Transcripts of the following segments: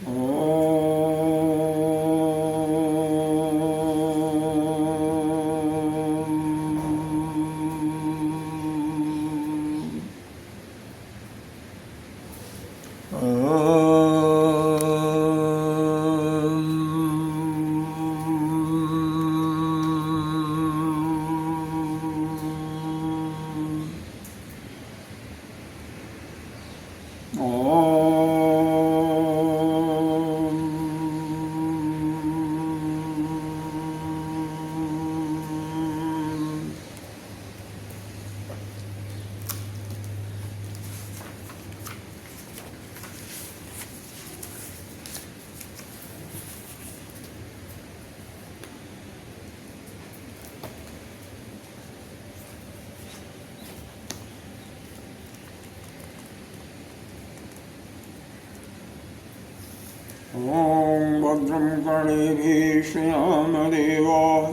ॐ भद्रं कर्णेभिः श्रीरामदेवाः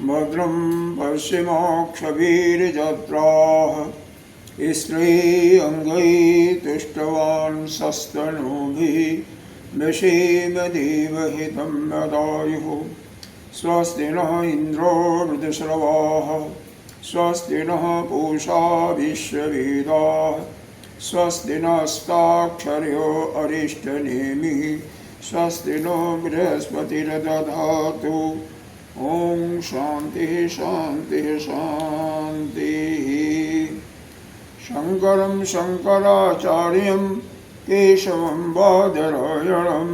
भद्रं पश्येमाक्षभिर्यजत्राः स्त्रीअङ्गैः तुष्टवान् सस्तनूभिः व्यसेमदेवहितं यदायुः स्वस्ति नः इन्द्रो वृद्धश्रवाः स्वस्ति नः पूषा विश्ववेदाः स्वस्ति नस्ताक्षर्यो अरिष्टनेमिः स्वस्ति नो बृहस्पतिर्दधातु ॐ शान्तिः शान्तिः शान्तिः। शङ्करं शङ्कराचार्यं केशवं बादरायणं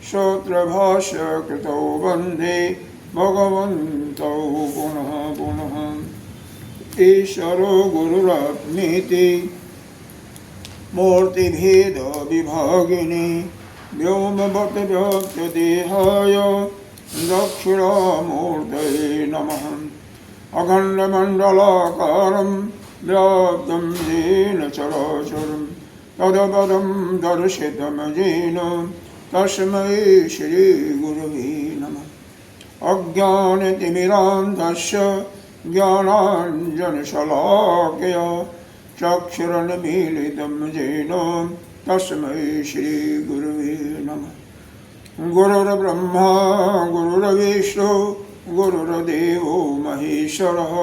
श्रोत्रभाष्यकृतौ वन्दे भगवन्तौ पुनः पुनः। ईश्वरो गुरुरात्मेति मूर्तिभेदविभागिनी व्योमवद्व्यक्तदेहाय दक्षिणामूर्तये नमः। अखण्डमण्डलाकारं व्याप्तं येन चराचरं तदपदं दर्शितं येन तस्मै श्रीगुरवे नमः। अज्ञानतिमिरान्धस्य ज्ञानाञ्जनशलाकया चक्षुरुन्मीलितं येन तस्मै श्रीगुरवे नमः। गुरुर्ब्रह्मा गुरुर्विष्णु गुरुर्देवो महेश्वरः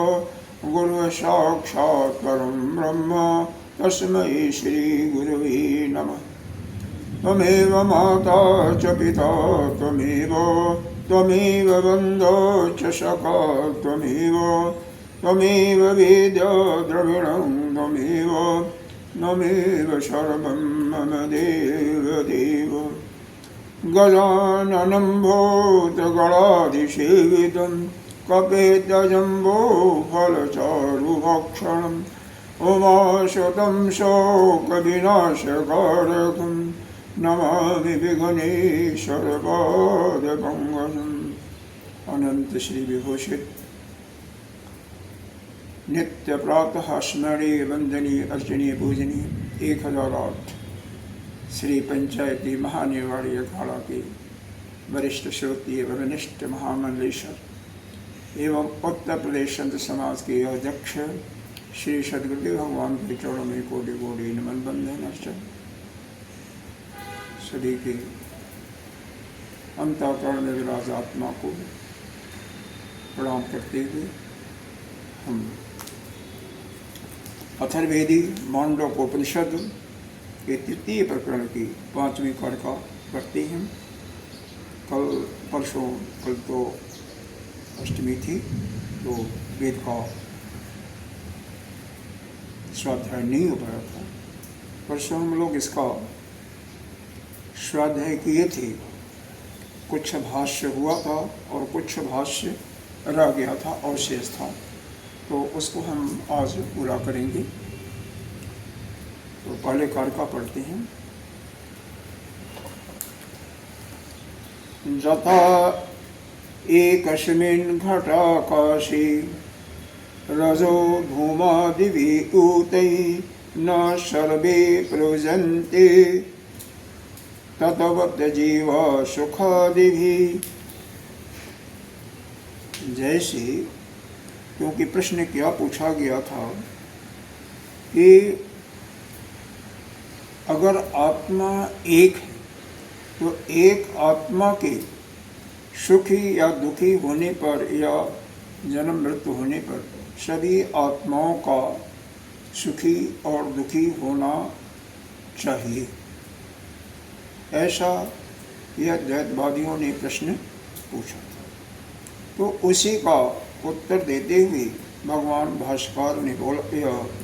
गुरुसाक्षात् परं ब्रह्म तस्मै श्रीगुरवे नमः। त्वमेव माता च पिता त्वमेव बन्धो च सखा त्वमेव वेद्यो द्रविणं त्वमेव सर्वं मम देव। गजाननं भूतगणाधिसेवितं कपित्थजम्बोफलचारुभक्षणम् उमाशतं शोकविनाशकारकं नमामि विघ्नेश्वरपादपङ्कजम्। अनंत श्री विभूषित नित्य प्रातः स्मरणीय वंदनीय अर्चनीय पूजनीय 1008 श्री पंचायती महानिवाड़ी अखाड़ा के वरिष्ठ श्रोतीय वरिष्ठ महामंडलेश्वर एवं उत्तर प्रदेश संत समाज के अध्यक्ष श्री सदगुरुदेव भगवान के चरणों में कोटि कोटि नमन बंदन अर्चन। सभी के अंतःकरण में विराज आत्मा को प्रणाम करते हुए हम अथर्ववेदी मांडव्योपनिषद के तृतीय प्रकरण की 5वीं कारिका करते हैं। कल तो अष्टमी थी तो वेद का स्वाध्याय नहीं हो पाया था। परसों हम लोग इसका स्वाध्याय किए थे। कुछ भाष्य हुआ था और कुछ भाष्य रह गया था और शेष था, तो उसको हम आज पूरा करेंगे। तो पहले कारिका पढ़ते हैं। यथा एकस्मिन् घटाकाशे रजो भूमादिवि ऊतै न सर्वे प्रवजन्ते ततवत् जीव सुखादिभिः। जैसे, क्योंकि प्रश्न क्या पूछा गया था कि अगर आत्मा एक है तो एक आत्मा के सुखी या दुखी होने पर या जन्म मृत्यु होने पर सभी आत्माओं का सुखी और दुखी होना चाहिए, ऐसा यह द्वैतवादियों ने प्रश्न पूछा था। तो उसी का उत्तर देते हुए भगवान भाष्यकार ने बोला,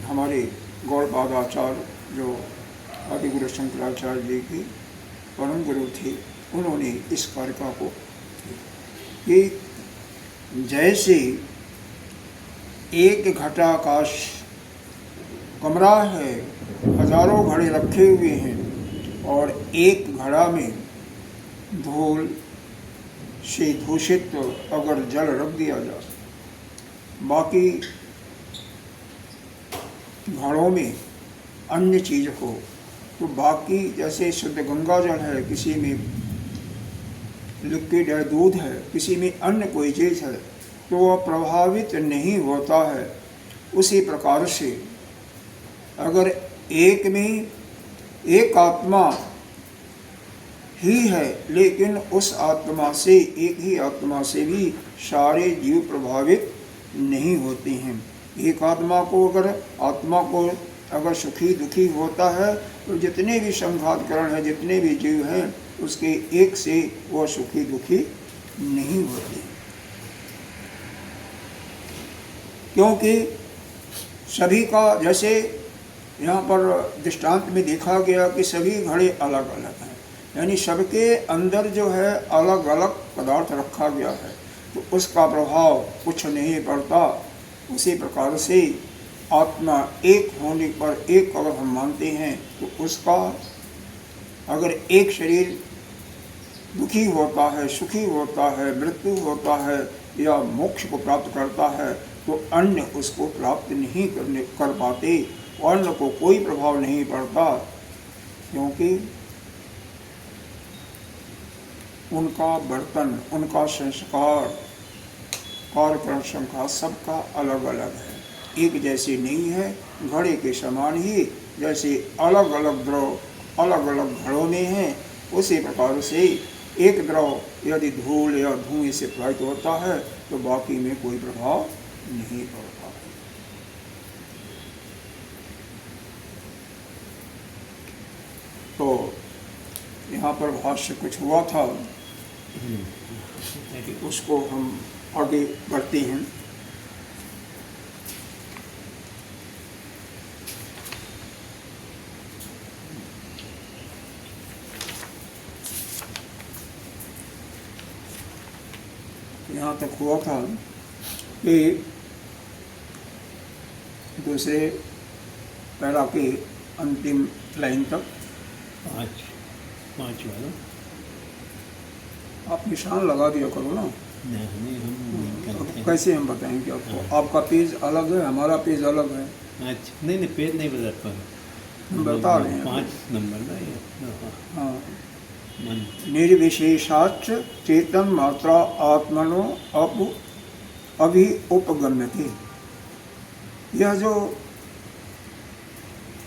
हमारे गौड़पादाचार्य जो आदिगुरु शंकराचार्य जी के परम गुरु थे, उन्होंने इस कारिका को कि जैसे एक घटाकाश कमरा है, हजारों घड़े रखे हुए हैं और एक घड़ा में धूल से दूषित अगर जल रख दिया जाए, बाकी घड़ों में अन्य चीज हो, तो बाकी जैसे शुद्ध गंगा जल है, किसी में लिक्विड है, दूध है, किसी में अन्य कोई चीज़ है, तो वह प्रभावित नहीं होता है। उसी प्रकार से अगर एक में एक आत्मा ही है, लेकिन उस आत्मा से, एक ही आत्मा से भी सारे जीव प्रभावित नहीं होते हैं। एक आत्मा को अगर सुखी दुखी होता है, तो जितने भी संघातकरण है, जितने भी जीव हैं, उसके एक से वह सुखी दुखी नहीं होते, क्योंकि सभी का, जैसे यहाँ पर दृष्टांत में देखा गया कि सभी घड़े अलग अलग हैं, यानी सबके अंदर जो है अलग अलग पदार्थ रखा गया है, तो उसका प्रभाव कुछ नहीं पड़ता। उसी प्रकार से आत्मा एक होने पर, एक अगर हम मानते हैं, तो उसका अगर एक शरीर दुखी होता है, सुखी होता है, मृत्यु होता है या मोक्ष को प्राप्त करता है, तो अन्य उसको प्राप्त नहीं कर पाते, अन्य को कोई प्रभाव नहीं पड़ता, क्योंकि उनका बर्तन, उनका संस्कार, कार्यक्रम संख्या सबका अलग अलग है, एक जैसे नहीं है। घड़े के समान ही जैसे अलग अलग द्रव अलग अलग घड़ों में हैं, उसी प्रकार से एक द्रव यदि धूल या धुएं से प्रभावित होता है, तो बाकी में कोई प्रभाव नहीं पड़ता। तो यहाँ पर भाष्य कुछ हुआ था, उसको हम आगे बढ़ते हैं। यहाँ तक हुआ था कि दूसरे पैरा के अंतिम लाइन तक, पाँच वाला आप निशान लगा दिया करो ना। नहीं, हम कैसे हम बताएंगे आपको? आपका पेज अलग है, हमारा पेज अलग है। अच्छा, नहीं पेज नहीं बता पा, हम बता रहे हैं 5 नंबर ना ये। हाँ, निर्विशेषाच चेतन मात्रा आत्मनो अभी उपगम्यते। यह जो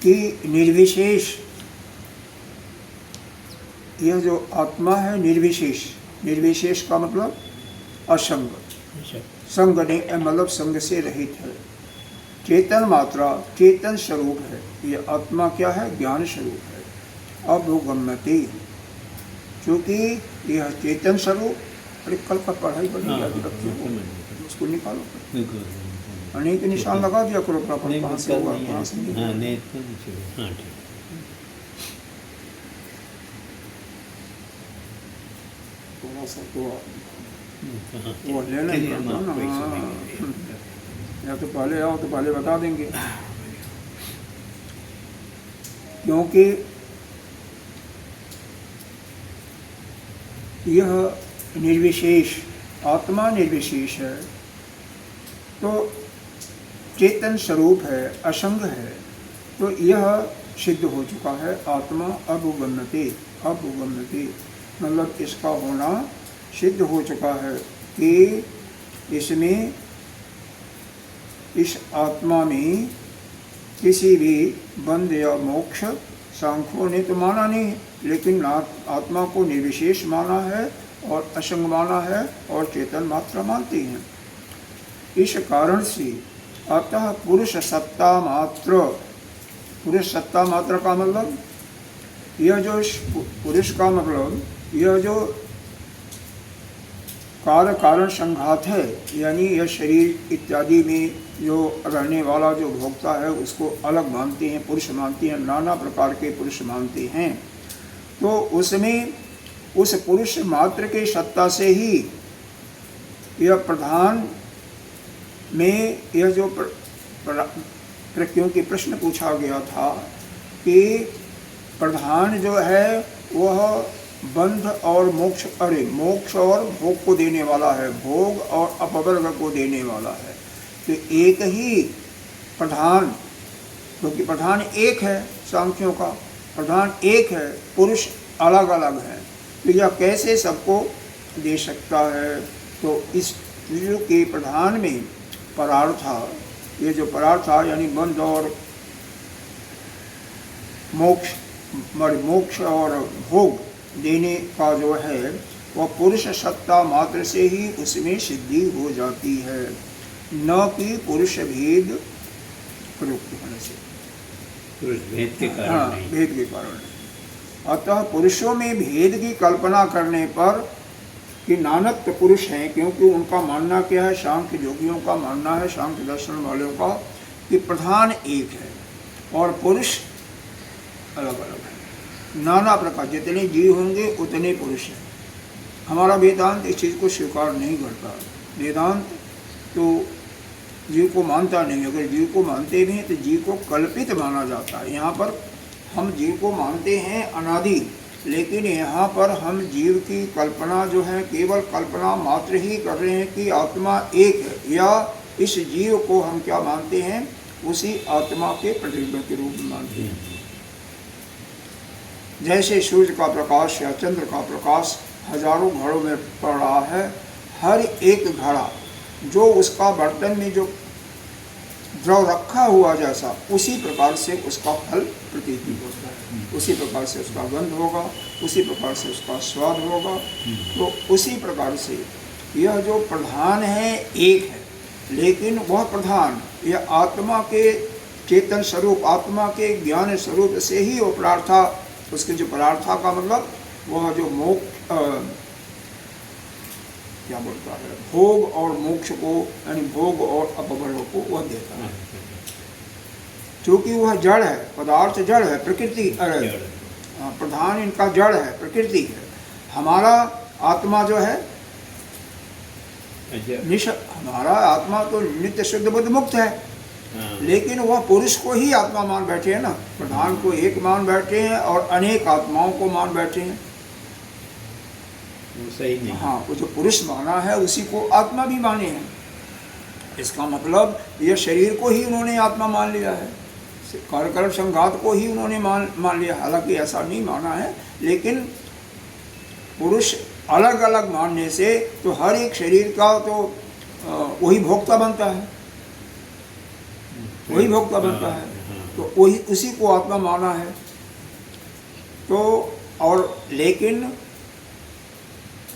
कि निर्विशेष, यह जो आत्मा है निर्विशेष, निर्विशेष का मतलब असंग, संग नहीं, मतलब संग से रहित है। चेतन मात्रा, चेतन स्वरूप है, यह आत्मा क्या है? ज्ञान स्वरूप है। अभुगम्यते, क्योंकि यह चेतन स्वरूप, अरे कल का पढ़ाई बड़ी याद रखती है, उसको निकालो, अनेक निशान लगा दिया करो प्रॉपर, कहाँ से हुआ कहाँ से नहीं। थोड़ा सा तो वो लेना ही पड़ता ना, या तो पहले आओ तो पहले बता देंगे, क्योंकि यह निर्विशेष, आत्मा निर्विशेष है, तो चेतन स्वरूप है, असंग है, तो यह सिद्ध हो चुका है। आत्मा अभुगम्यते, अभुगम्यते मतलब इसका होना सिद्ध हो चुका है कि इसमें, इस आत्मा में किसी भी बंध या मोक्ष सांख्यों ने तो माना नहीं, लेकिन आत्मा को निर्विशेष माना है और असंग माना है और चेतन मात्र मानती हैं। इस कारण से अतः पुरुष सत्ता मात्र का मतलब यह जो पुरुष का मतलब यह जो कार्य कारण संघात है, यानी यह शरीर इत्यादि में जो रहने वाला जो भोक्ता है उसको अलग मानते हैं, पुरुष मानते हैं, नाना प्रकार के पुरुष मानते हैं। तो उसमें उस पुरुष मात्र के सत्ता से ही यह प्रधान में यह जो क्योंकि प्रश्न पूछा गया था कि प्रधान जो है वह बंध और मोक्ष और भोग को देने वाला है, भोग और अपवर्ग को देने वाला है। तो एक ही प्रधान, क्योंकि प्रधान एक है, सांख्यों का प्रधान एक है, पुरुष अलग अलग है, तो यह कैसे सबको दे सकता है? तो इस चीज़ों के प्रधान में परार्था, ये जो परार्था यानी बंध और मोक्ष और भोग देने का जो है वह पुरुष सत्ता मात्र से ही उसमें सिद्धि हो जाती है, न कि पुरुष भेद प्रयुक्त होने से, पुरुष भेद के कारण हाँ, नहीं। भेद के कारण। अतः पुरुषों में भेद की कल्पना करने पर कि नानत्व पुरुष हैं, क्योंकि उनका मानना क्या है, सांख्य योगियों का मानना है, सांख्य दर्शन वालों का, कि प्रधान एक है और पुरुष अलग अलग है, नाना प्रकार, जितने जीव होंगे उतने पुरुष हैं। हमारा वेदांत इस चीज़ को स्वीकार नहीं करता। वेदांत तो जीव को मानता नहीं, अगर जीव को मानते भी हैं तो जीव को कल्पित माना जाता है। यहाँ पर हम जीव को मानते हैं अनादि, लेकिन यहाँ पर हम जीव की कल्पना जो है केवल कल्पना मात्र ही कर रहे हैं कि आत्मा एक है, या इस जीव को हम क्या मानते हैं, उसी आत्मा के प्रतिबिंब के रूप में मानते हैं। जैसे सूर्य का प्रकाश या चंद्र का प्रकाश हजारों घड़ों में पड़ रहा है, हर एक घड़ा जो उसका बर्तन में जो द्रव रखा हुआ जैसा, उसी प्रकार से उसका फल प्रतीत होता है, उसी प्रकार से उसका गंध होगा, उसी प्रकार से उसका स्वाद होगा। तो उसी प्रकार से यह जो प्रधान है एक है, लेकिन वह प्रधान यह आत्मा के चेतन स्वरूप, आत्मा के ज्ञान स्वरूप से ही वो प्रार्था, उसके जो परार्था का मतलब वह जो क्या बोलता है, भोग और मोक्ष को, यानी भोग और अपवर्ग को वह देता है। क्योंकि वह जड़ है, पदार्थ जड़ है, प्रकृति प्रधान इनका जड़ है, प्रकृति है। हमारा आत्मा जो है हमारा आत्मा तो नित्य शुद्ध बुद्ध मुक्त है, लेकिन वह पुरुष को ही आत्मा मान बैठे हैं ना, प्रधान को एक मान बैठे हैं और अनेक आत्माओं को मान बैठे हैं। सही नहीं। हाँ, वो जो पुरुष माना है उसी को आत्मा भी माने हैं। इसका मतलब यह शरीर को ही उन्होंने आत्मा मान लिया है, कार्यकर्म संघात को ही उन्होंने मान लिया। हालांकि ऐसा नहीं माना है, लेकिन पुरुष अलग अलग मानने से तो हर एक शरीर का तो वही भोक्ता बनता है, वही भोक्ता बनता है, तो वही उसी को आत्मा माना है। तो और लेकिन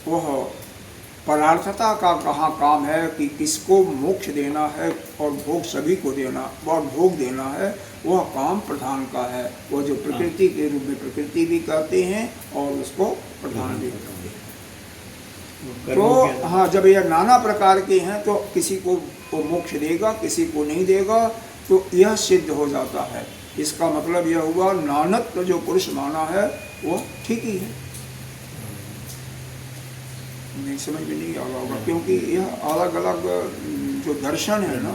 वह परार्थता का कहाँ काम है कि किसको मोक्ष देना है और भोग सभी को देना और भोग देना है, वह काम प्रधान का है। वो जो प्रकृति के रूप में प्रकृति भी कहते हैं और उसको प्रधान भी कहते हैं। तो हाँ, जब यह नाना प्रकार के हैं तो किसी को वो मोक्ष देगा, किसी को नहीं देगा, तो यह सिद्ध हो जाता है। इसका मतलब यह हुआ नानत्व जो पुरुष माना है वो ठीक ही है। नहीं समझ में नहीं आ रहा होगा, क्योंकि यह अलग अलग जो दर्शन है ना,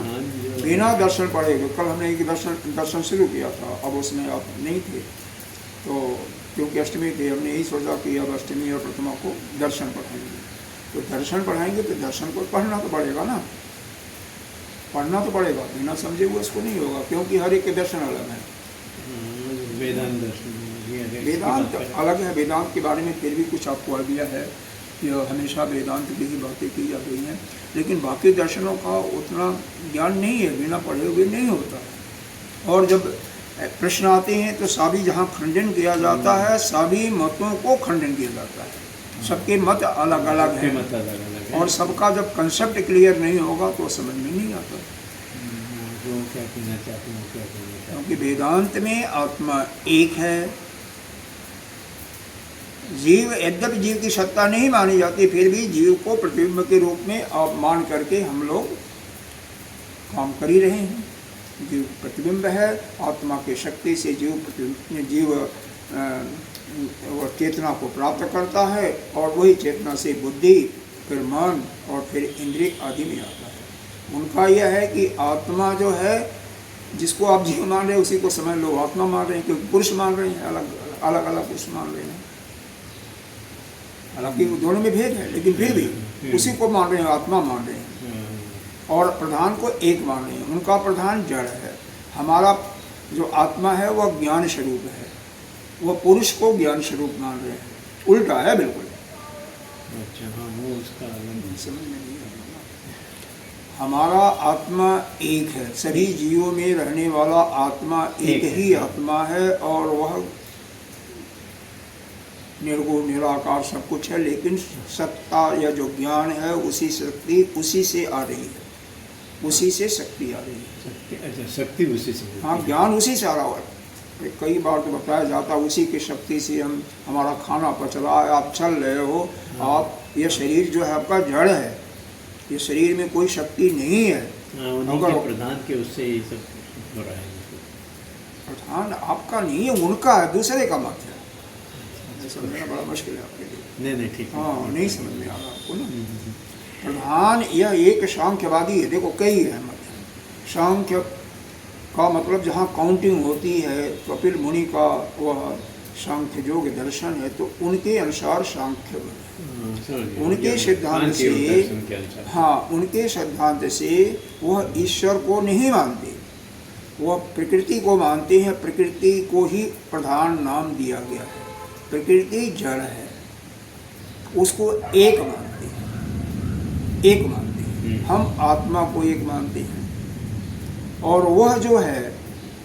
बिना दर्शन पढ़ेगा। कल हमने एक दर्शन शुरू किया था, अब उसमें आप नहीं थे, तो क्योंकि अष्टमी थी, हमने यही सोचा कि अब अष्टमी और प्रतिमा को दर्शन पढ़ाएंगे। तो दर्शन पढ़ाएंगे तो दर्शन को पढ़ना तो पड़ेगा ना, पढ़ना तो पड़ेगा, बिना समझे हुए उसको नहीं होगा, क्योंकि हर एक के दर्शन अलग है। वेदांत दर्शन, वेदांत अलग है। वेदांत के बारे में फिर भी कुछ आपको आइडिया है कि हमेशा वेदांत की ही बातें की जा रही हैं, लेकिन बाकी दर्शनों का उतना ज्ञान नहीं है, बिना पढ़े हुए नहीं होता है। और जब प्रश्न आते हैं तो सभी जहाँ खंडन किया जाता है सभी मतों को खंडन किया जाता है। सबके मत अलग अलग सबके हैं मत अलग-अलग हैं। और सबका जब कंसेप्ट क्लियर नहीं होगा तो समझ में नहीं आता। वो क्या कहना चाहते हैं, वो क्या कहना चाहते हैं। क्योंकि वेदांत में आत्मा एक है। जीव यद्यपि जीव की सत्ता नहीं मानी जाती फिर भी जीव को प्रतिबिंब के रूप में आप मान करके हम लोग काम कर ही रहे हैं। जीव प्रतिबिंब है, आत्मा की शक्ति से जीव वह चेतना को प्राप्त करता है और वही चेतना से बुद्धि, फिर मन और फिर इंद्रिय आदि में आता है। उनका यह है कि आत्मा जो है जिसको आप जीव मान रहे हैं उसी को समझ लो आत्मा मान रहे हैं, क्योंकि पुरुष मान रहे हैं, अलग अलग पुरुष मान रहे हैं। हालांकि दोनों में भेद है लेकिन फिर भी उसी को मान रहे हैं, आत्मा मान रहे हैं और प्रधान को एक मान रहे हैं। उनका प्रधान जड़ है, हमारा जो आत्मा है वह ज्ञान स्वरूप है, वह पुरुष को ज्ञान स्वरूप मान रहे हैं। उल्टा है बिल्कुल। अच्छा हाँ, वो उसका अलग समझ में नहीं आया। हमारा आत्मा एक है, सभी जीवों में रहने वाला आत्मा एक ही आत्मा है और वह निर्गुण निराकार सब कुछ है, लेकिन सत्ता या जो ज्ञान है उसी शक्ति उसी से आ रही है, उसी से शक्ति आ रही है। शक्ति, अच्छा शक्ति उसी से। हाँ, ज्ञान उसी से आ रहा है। कई बार तो बताया जाता है उसी की शक्ति से हमारा खाना पच रहा है, आप चल रहे हो। आप ये शरीर जो है आपका जड़ है, ये शरीर में कोई शक्ति नहीं है। अगर प्रधान के उससे ही सब हो रहा है। प्रधान आपका नहीं है, उनका है, दूसरे का मत है। समझना बड़ा मुश्किल है आपके लिए। नहीं ठीक है। हाँ, नहीं समझ में आ रहा आपको ना। प्रधान यह एक सांख्यवादी है। देखो कई है मत। सांख्य का मतलब जहाँ काउंटिंग होती है, कपिल मुनि का वह सांख्य योग दर्शन है, तो उनके अनुसार सांख्य उनके सिद्धांत से, हाँ उनके सिद्धांत से वह ईश्वर को नहीं मानते, वह प्रकृति को मानते हैं। प्रकृति को ही प्रधान नाम दिया गया है। प्रकृति जड़ है, उसको एक मानते हैं, एक मानते हैं। हम आत्मा को एक मानते हैं और वह जो है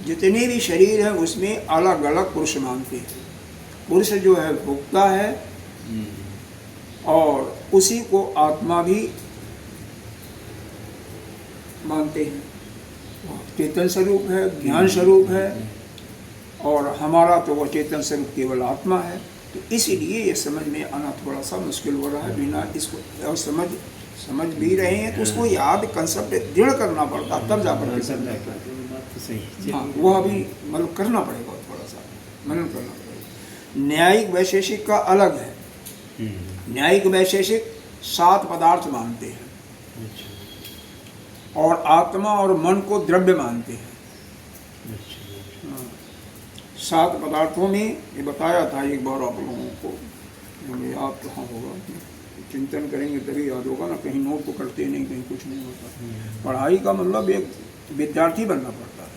जितने भी शरीर हैं उसमें अलग अलग पुरुष मानते हैं। पुरुष जो है भोक्ता है और उसी को आत्मा भी मानते हैं। चेतन स्वरूप है, ज्ञान स्वरूप है और हमारा तो वह चेतन स्वरूप केवल आत्मा है। तो इसीलिए ये समझ में आना थोड़ा सा मुश्किल हो रहा है। बिना इसको और समझ भी रहे हैं तो उसको याद कंसेप्ट दृढ़ करना पड़ता, तब जा कर समझ। हाँ, वह अभी मतलब करना पड़ेगा, थोड़ा सा मनन करना पड़ेगा। न्यायिक वैशेषिक का अलग है। न्यायिक वैशेषिक 7 पदार्थ मानते हैं और आत्मा और मन को द्रव्य मानते हैं। 7 पदार्थों में ये बताया था एक बार आप लोगों को, हमें याद कहाँ होगा, चिंतन करेंगे तभी याद होगा ना। कहीं नोट तो करते नहीं, कहीं कुछ नहीं होता। पढ़ाई का मतलब एक विद्यार्थी बनना पड़ता है।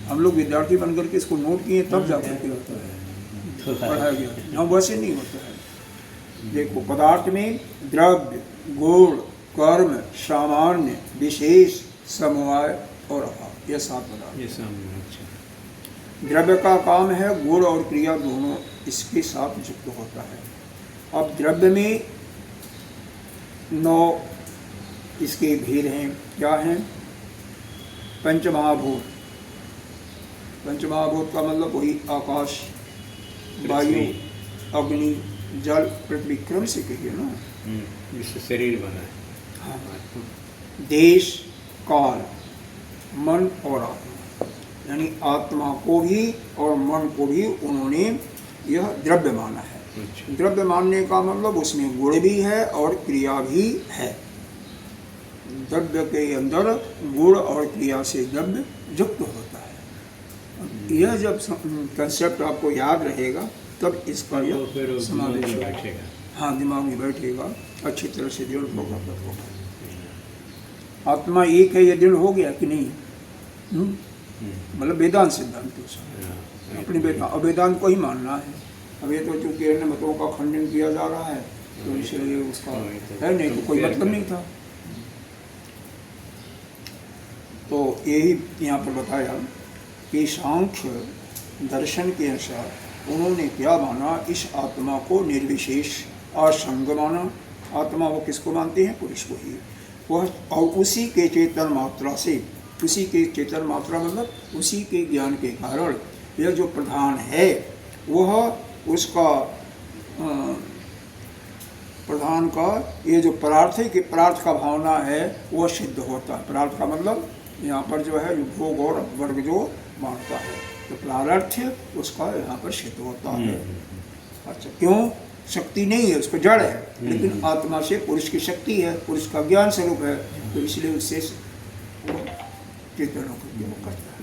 हम लोग विद्यार्थी बन करके इसको नोट किए तब जा करके होता है, पढ़ाया गया। हाँ, वैसे नहीं होता है। देखो पदार्थ में द्रव्य, गुण, कर्म, सामान्य, विशेष, समवाय और अभाव, ये 7 पदार्थ। द्रव्य का काम है गुण और क्रिया दोनों इसके साथ युक्त होता है। अब द्रव्य में 9 इसके भेद हैं। क्या हैं? पंचमहाभूत। पंचमहाभूत का मतलब वही आकाश, वायु, अग्नि, जल, पृथ्वी, क्रम से कहिए ना, जिससे शरीर बना है। हाँ, देश, काल, मन और आत्मा, यानी आत्मा को भी और मन को भी उन्होंने यह द्रव्य माना है। द्रव्य मानने का मतलब उसमें गुण भी है और क्रिया भी है। द्रव्य के अंदर गुण और क्रिया से द्रव्य युक्त होता है। यह जब कंसेप्ट आपको याद रहेगा तब इसका यह समावेश बैठेगा। हाँ, दिमाग में बैठेगा, अच्छी तरह से दृढ़ होगा। आत्मा एक है, यह दृढ़ हो गया कि नहीं? मतलब वेदांत सिद्धांत अपनी वेदांत को ही मानना है। अब ये तो चूंकि अन्य मतों का खंडन किया जा रहा है तो इसलिए उसका है, नहीं तो कोई मतलब नहीं था। तो यही यहाँ पर बताया कि सांख्य दर्शन के अनुसार उन्होंने क्या माना, इस आत्मा को निर्विशेष असंग माना। आत्मा वो किसको मानते हैं? पुरुष को ही। वह और उसी के चेतन मात्रा से, उसी के चेतन मात्रा मतलब उसी के ज्ञान के कारण यह जो प्रधान है वह उसका प्रधान का ये जो परार्थ का भावना है वह सिद्ध होता है। परार्थ का मतलब यहाँ पर जो है भोग और वर्ग जो बांटता है, तो प्रारर्थ्य उसका यहाँ पर सिद्ध होता है। अच्छा, क्यों? शक्ति नहीं है, उसको जड़ है, लेकिन आत्मा से पुरुष की शक्ति है, पुरुष का ज्ञान स्वरूप है, तो इसलिए उससे वो चेतन होकर वो करता है।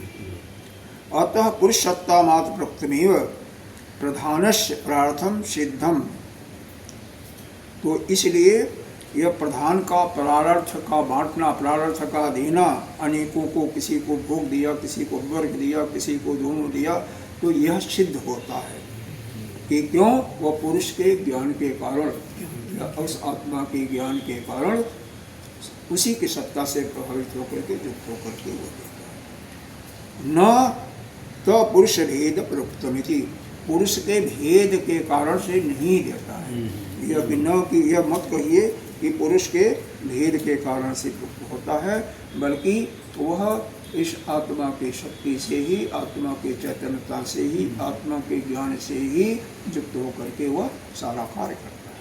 अतः पुरुष सत्ता मात्र प्रकृतमेव प्रधानस्य प्रार्थम सिद्धम। तो इसलिए यह प्रधान का प्रारर्थ का बांटना, प्रारर्थ का देना, अनेकों को, किसी को भोग दिया, किसी को वर्ग दिया, किसी को दोनों दिया, तो यह सिद्ध होता है कि क्यों? वह पुरुष के ज्ञान के कारण, उस आत्मा के ज्ञान के कारण उसी की सत्ता से प्रभावित होकर के, युक्त होकर के वो देता है। न तो पुरुष भेद प्रयुक्तमिति, पुरुष के भेद के कारण से नहीं देता है। यह कि न कि यह मत कहिए कि पुरुष के भेद के कारण से होता है, बल्कि वह इस आत्मा की शक्ति से ही, आत्मा की चैतन्यता से ही, आत्मा के ज्ञान से ही युक्त होकर के वह सारा कार्य करता है।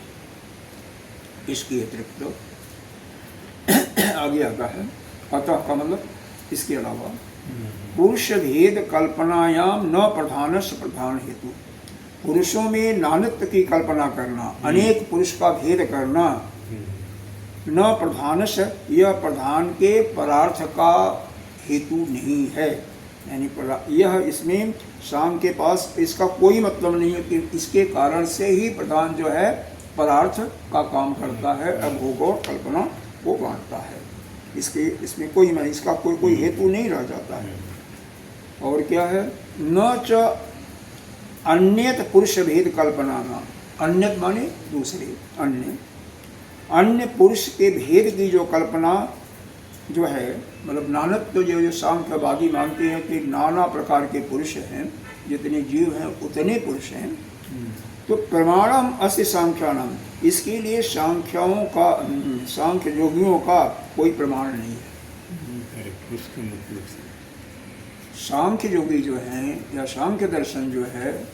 इसके अतिरिक्त आगे आता है अतः का मतलब इसके अलावा पुरुष भेद कल्पनायाम न प्रधानस प्रधान हेतु, पुरुषों में नानत्व की कल्पना करना, अनेक पुरुष का भेद करना, न प्रधानस, यह प्रधान के परार्थ का हेतु नहीं है। यानी यह इसमें शाम के पास इसका कोई मतलब नहीं है कि इसके कारण से ही प्रधान जो है परार्थ का काम करता है, अभोग और कल्पना को बांटता है। इसमें कोई नहीं, इसका कोई हेतु नहीं रह जाता है। और क्या है? न च अन्यत पुरुष भेद कल्पना न, अन्यत माने दूसरे, अन्य पुरुष के भेद की जो कल्पना जो है, मतलब नानत्व जो सांख्यवादी मानते हैं कि नाना प्रकार के पुरुष हैं, जितने जीव हैं उतने पुरुष हैं, तो प्रमाणम अस्य सांख्यानम, इसके लिए सांख्य योगियों का कोई प्रमाण नहीं है। सांख्य योगी जो हैं या सांख्य दर्शन जो है,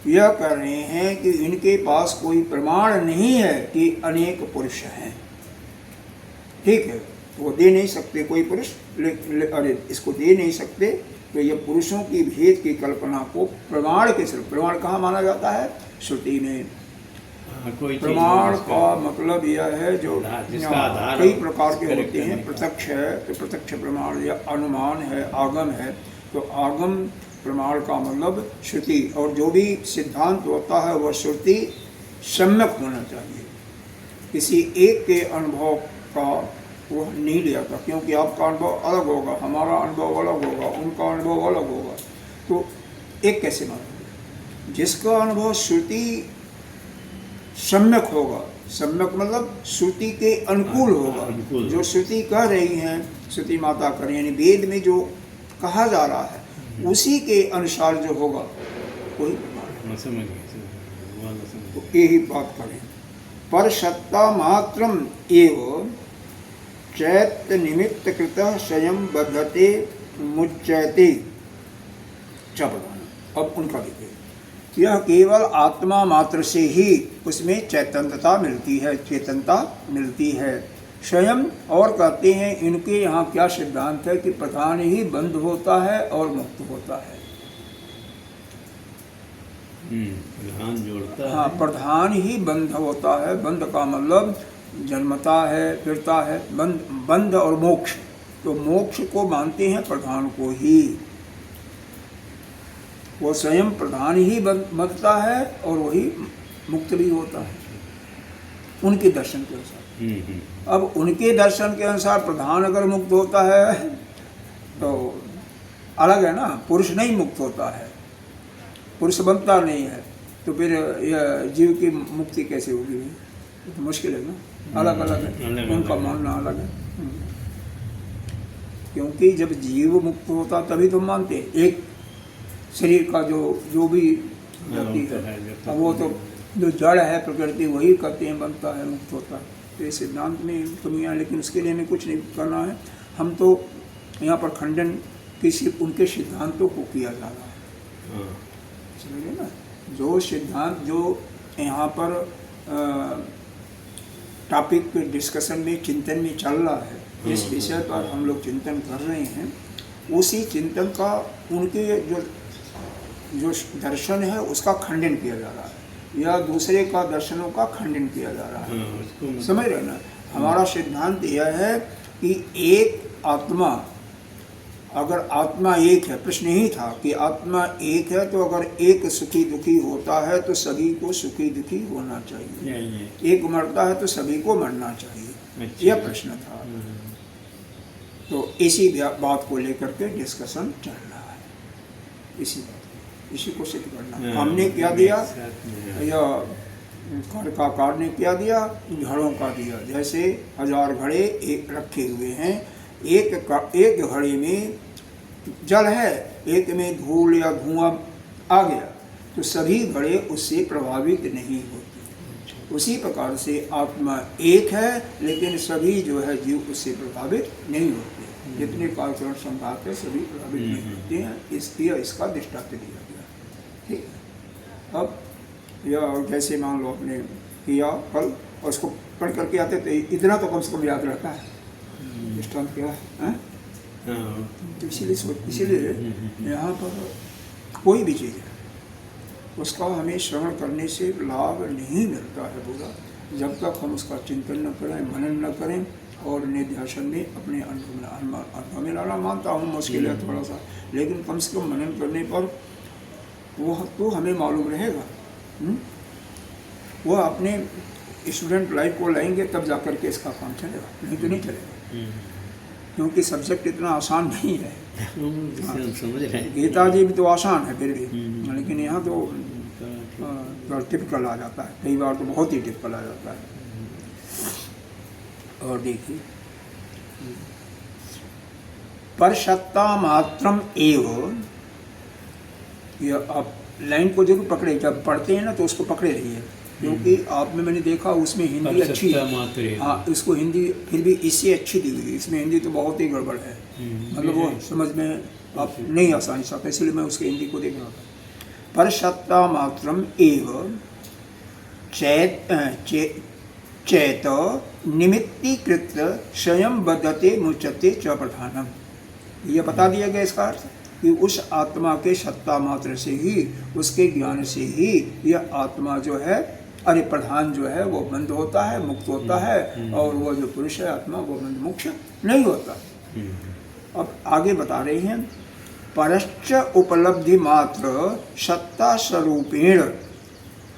यह कह रहे हैं कि इनके पास कोई प्रमाण नहीं है कि अनेक पुरुष हैं। ठीक है, तो वो दे नहीं सकते कोई पुरुष, अरे इसको दे नहीं सकते, तो ये पुरुषों की भेद की कल्पना को प्रमाण के सिर्फ, प्रमाण कहाँ माना जाता है? श्रुति में। प्रमाण का मतलब यह है जो कई प्रकार के होते हैं। प्रत्यक्ष है तो प्रत्यक्ष प्रमाण, या अनुमान है, आगम है, तो आगम प्रमाण का मतलब श्रुति, और जो भी सिद्धांत होता है वह श्रुति सम्यक होना चाहिए। किसी एक के अनुभव का वह नहीं लिया था, क्योंकि आपका अनुभव अलग होगा, हमारा अनुभव अलग होगा, उनका अनुभव अलग होगा, तो एक कैसे मानेंगे? जिसका अनुभव श्रुति सम्यक होगा, सम्यक मतलब श्रुति के अनुकूल होगा, जो श्रुति कह रही हैं, श्रुति माता कह रही है, यानी वेद में जो कहा जा रहा है उसी के अनुसार जो होगा कोई तो यही बात करें। पर सत्ता मात्रम एव चैत्य निमित्त कृत स्वयं बद्धते मुच्यते चपदान। अब उनका देखिए, यह केवल आत्मा मात्र से ही उसमें चैतन्यता मिलती है, चेतनता मिलती है स्वयं। और कहते हैं इनके यहाँ क्या सिद्धांत है कि प्रधान ही बंध होता है और मुक्त होता है। प्रधान जोड़ता है। हाँ, प्रधान ही बंध होता है। बंध का मतलब जन्मता है, फिरता है, बंध और मोक्ष, तो मोक्ष को मानते हैं प्रधान को ही। वो स्वयं प्रधान ही बंधता है और वही मुक्त भी होता है उनके दर्शन के अनुसार। अब उनके दर्शन के अनुसार प्रधान अगर मुक्त होता है तो अलग है ना, पुरुष नहीं मुक्त होता है, पुरुष बनता नहीं है, तो फिर यह जीव की मुक्ति कैसे होगी? तो मुश्किल है ना, अलग अलग है, उनका मानना अलग है। क्योंकि जब जीव मुक्त होता तभी तो मानते, एक शरीर का जो भी गति है, अब वो तो जो जड़ है प्रकृति वही कहते हैं बनता है, मुक्त होता है। तो इस सिद्धांत में कमियाँ, लेकिन उसके लिए हमें कुछ नहीं करना है। हम तो यहाँ पर खंडन किसी उनके सिद्धांतों को किया जा रहा है, समझिए ना। जो सिद्धांत जो यहाँ पर टॉपिक पे डिस्कशन में चिंतन में चल रहा है, जिस विषय पर हम लोग चिंतन कर रहे हैं, उसी चिंतन का उनके जो दर्शन है उसका खंडन किया जा रहा है, या दूसरे का दर्शनों का खंडन किया जा रहा है। समझ रहे ना। हमारा सिद्धांत यह है कि एक आत्मा, अगर आत्मा एक है, प्रश्न ही था कि आत्मा एक है तो अगर एक सुखी दुखी होता है तो सभी को सुखी दुखी होना चाहिए, एक मरता है तो सभी को मरना चाहिए, यह प्रश्न था। तो इसी बात को लेकर के डिस्कशन चल रहा है, इसी को सिद्ध करना। हमने क्या दिया, या कार ने क्या दिया, घड़ों का दिया। जैसे 1000 घड़े एक रखे हुए हैं, एक घड़े में जल है, एक में धूल या धुआं आ गया, तो सभी घड़े उससे प्रभावित नहीं होते। उसी प्रकार से आत्मा एक है, लेकिन सभी जो है जीव उससे प्रभावित नहीं होते। जितने कार्यक्रम संघात है सभी प्रभावित नहीं होते हैं। इसका दृष्टांत दिया गया। ठीक है। अब यह जैसे मान लो आपने किया कल, और उसको पढ़ करके आते तो इतना तो कम से कम याद रहता है दृष्टांत क्या है। तो इसीलिए यहाँ पर कोई भी चीज़ है उसका हमें श्रवण करने से लाभ नहीं मिलता है पूरा, जब तक हम उसका चिंतन न करें, मनन न करें और निध्यासन में अपने अनुभव में लाना। मानता हूँ मुश्किल है थोड़ा सा, लेकिन कम से कम मनन करने पर वह तो हमें मालूम रहेगा। वह अपने स्टूडेंट लाइफ को लाएंगे तब जाकर के इसका काम चलेगा, नहीं तो नहीं चलेगा, क्योंकि सब्जेक्ट इतना आसान नहीं है। गीता जी भी तो आसान है फिर भी, लेकिन यहाँ तो टिपिकल आ जाता है, कई बार तो बहुत ही टिपिकल आ जाता है। और देखिए, परसत्ता मात्रम एव, यह आप लाइन को जरूर पकड़े, जब पढ़ते हैं ना तो उसको पकड़े रहिए, क्योंकि आप में मैंने देखा उसमें हिंदी अच्छी है, हाँ इसको हिंदी फिर भी इससे अच्छी दी हुई है, इसमें हिंदी तो बहुत ही गड़बड़ है, मतलब वो समझ में आप नहीं आसानी से आता, इसलिए मैं उसके हिंदी को देख रहा था। परसत्ता मात्रम एव चैत निमित्तीकृत स्वयं बदते मुचते च प्रधानम। यह बता दिया गया इसका अर्थ कि उस आत्मा के सत्ता मात्र से ही, उसके ज्ञान से ही यह आत्मा जो है, अरे प्रधान जो है वो बंद होता है, मुक्त होता है, और वो जो पुरुष है आत्मा वो बंद मुक्त नहीं होता। अब आगे बता रहे हैं, परश्च उपलब्धि मात्र सत्ता स्वरूपेण।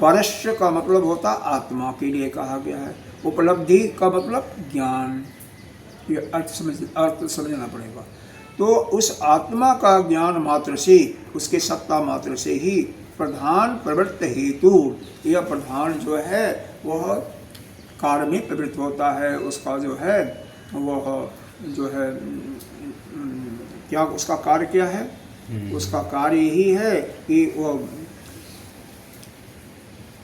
परश्च का मतलब होता आत्मा के लिए कहा गया है, उपलब्धि का मतलब ज्ञान, ये अर्थ समझना पड़ेगा। तो उस आत्मा का ज्ञान मात्र से, उसके सत्ता मात्र से ही प्रधान प्रवृत्त हेतु, यह प्रधान जो है वह कार्य में प्रवृत्त होता है, उसका जो है वह जो है क्या, उसका कार्य क्या है, उसका कार्य यही है कि वह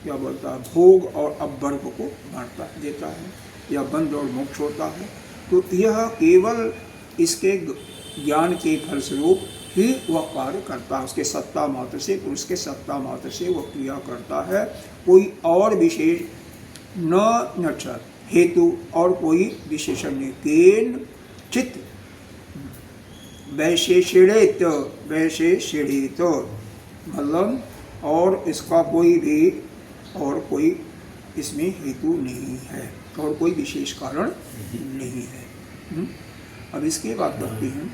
क्या बोलता है, भोग और अपवर्ग को बांटता देता है, या बंध और मोक्ष होता है। तो यह केवल इसके ज्ञान के फलस्वरूप ही वह कार्य करता है, उसके सत्ता मात्र से, पुरुष के सत्ता मात्र से वह क्रिया करता है, कोई और विशेष न हेतु और कोई विशेषण नहीं। केन चित्त वैशेषिणित मतलब, और इसका कोई भी और कोई इसमें हेतु नहीं है और कोई विशेष कारण नहीं है। अब इसके बाद कहते हैं,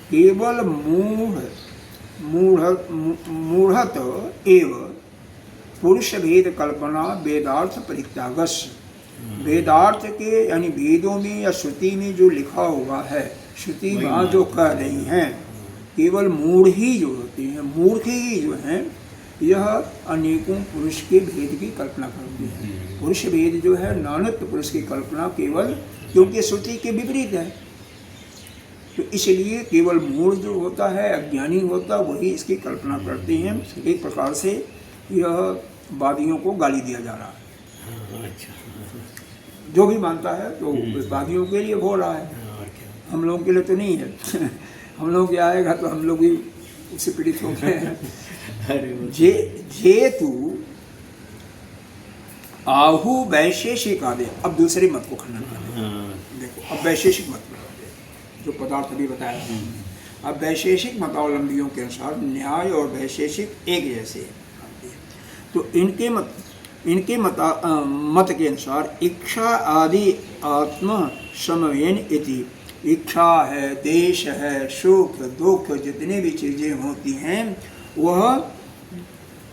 केवल मूढ़त एव पुरुष भेद कल्पना वेदार्थ परित्यागस। वेदार्थ के यानी वेदों में या श्रुति में जो लिखा हुआ है, श्रुति वहाँ जो कह रही हैं, केवल मूढ़ ही जो होते हैं, मूर्ख ही जो हैं, यह अनेकों पुरुष के भेद की कल्पना करते हैं। पुरुष भेद जो है, नानत्व पुरुष की कल्पना केवल, क्योंकि श्रुति के विपरीत है, तो इसलिए केवल मूढ़ जो होता है, अज्ञानी होता, वही इसकी कल्पना करते हैं। एक प्रकार से यह वादियों को गाली दिया जा रहा है। हाँ, अच्छा। जो भी मानता है तो वादियों के लिए हो रहा है, और क्या? हम लोगों के लिए तो नहीं है। हम लोग क्या आएगा तो हम लोग भी उससे पीड़ित हो गए हैं। अरे वो जे तू आहु वैशेषिक आदि। अब दूसरे मत को खंडन कर दे। हाँ। देखो अब वैशेषिक मत को कर दे, जो पदार्थ अभी बताया। अब वैशेषिक मतावलंबियों के अनुसार न्याय और वैशेषिक एक जैसे हैं। तो इनके मत के अनुसार इच्छा आदि आत्मा समवेन इति। इच्छा है, देश है, सुख दुख, जितने भी चीज़ें होती हैं वह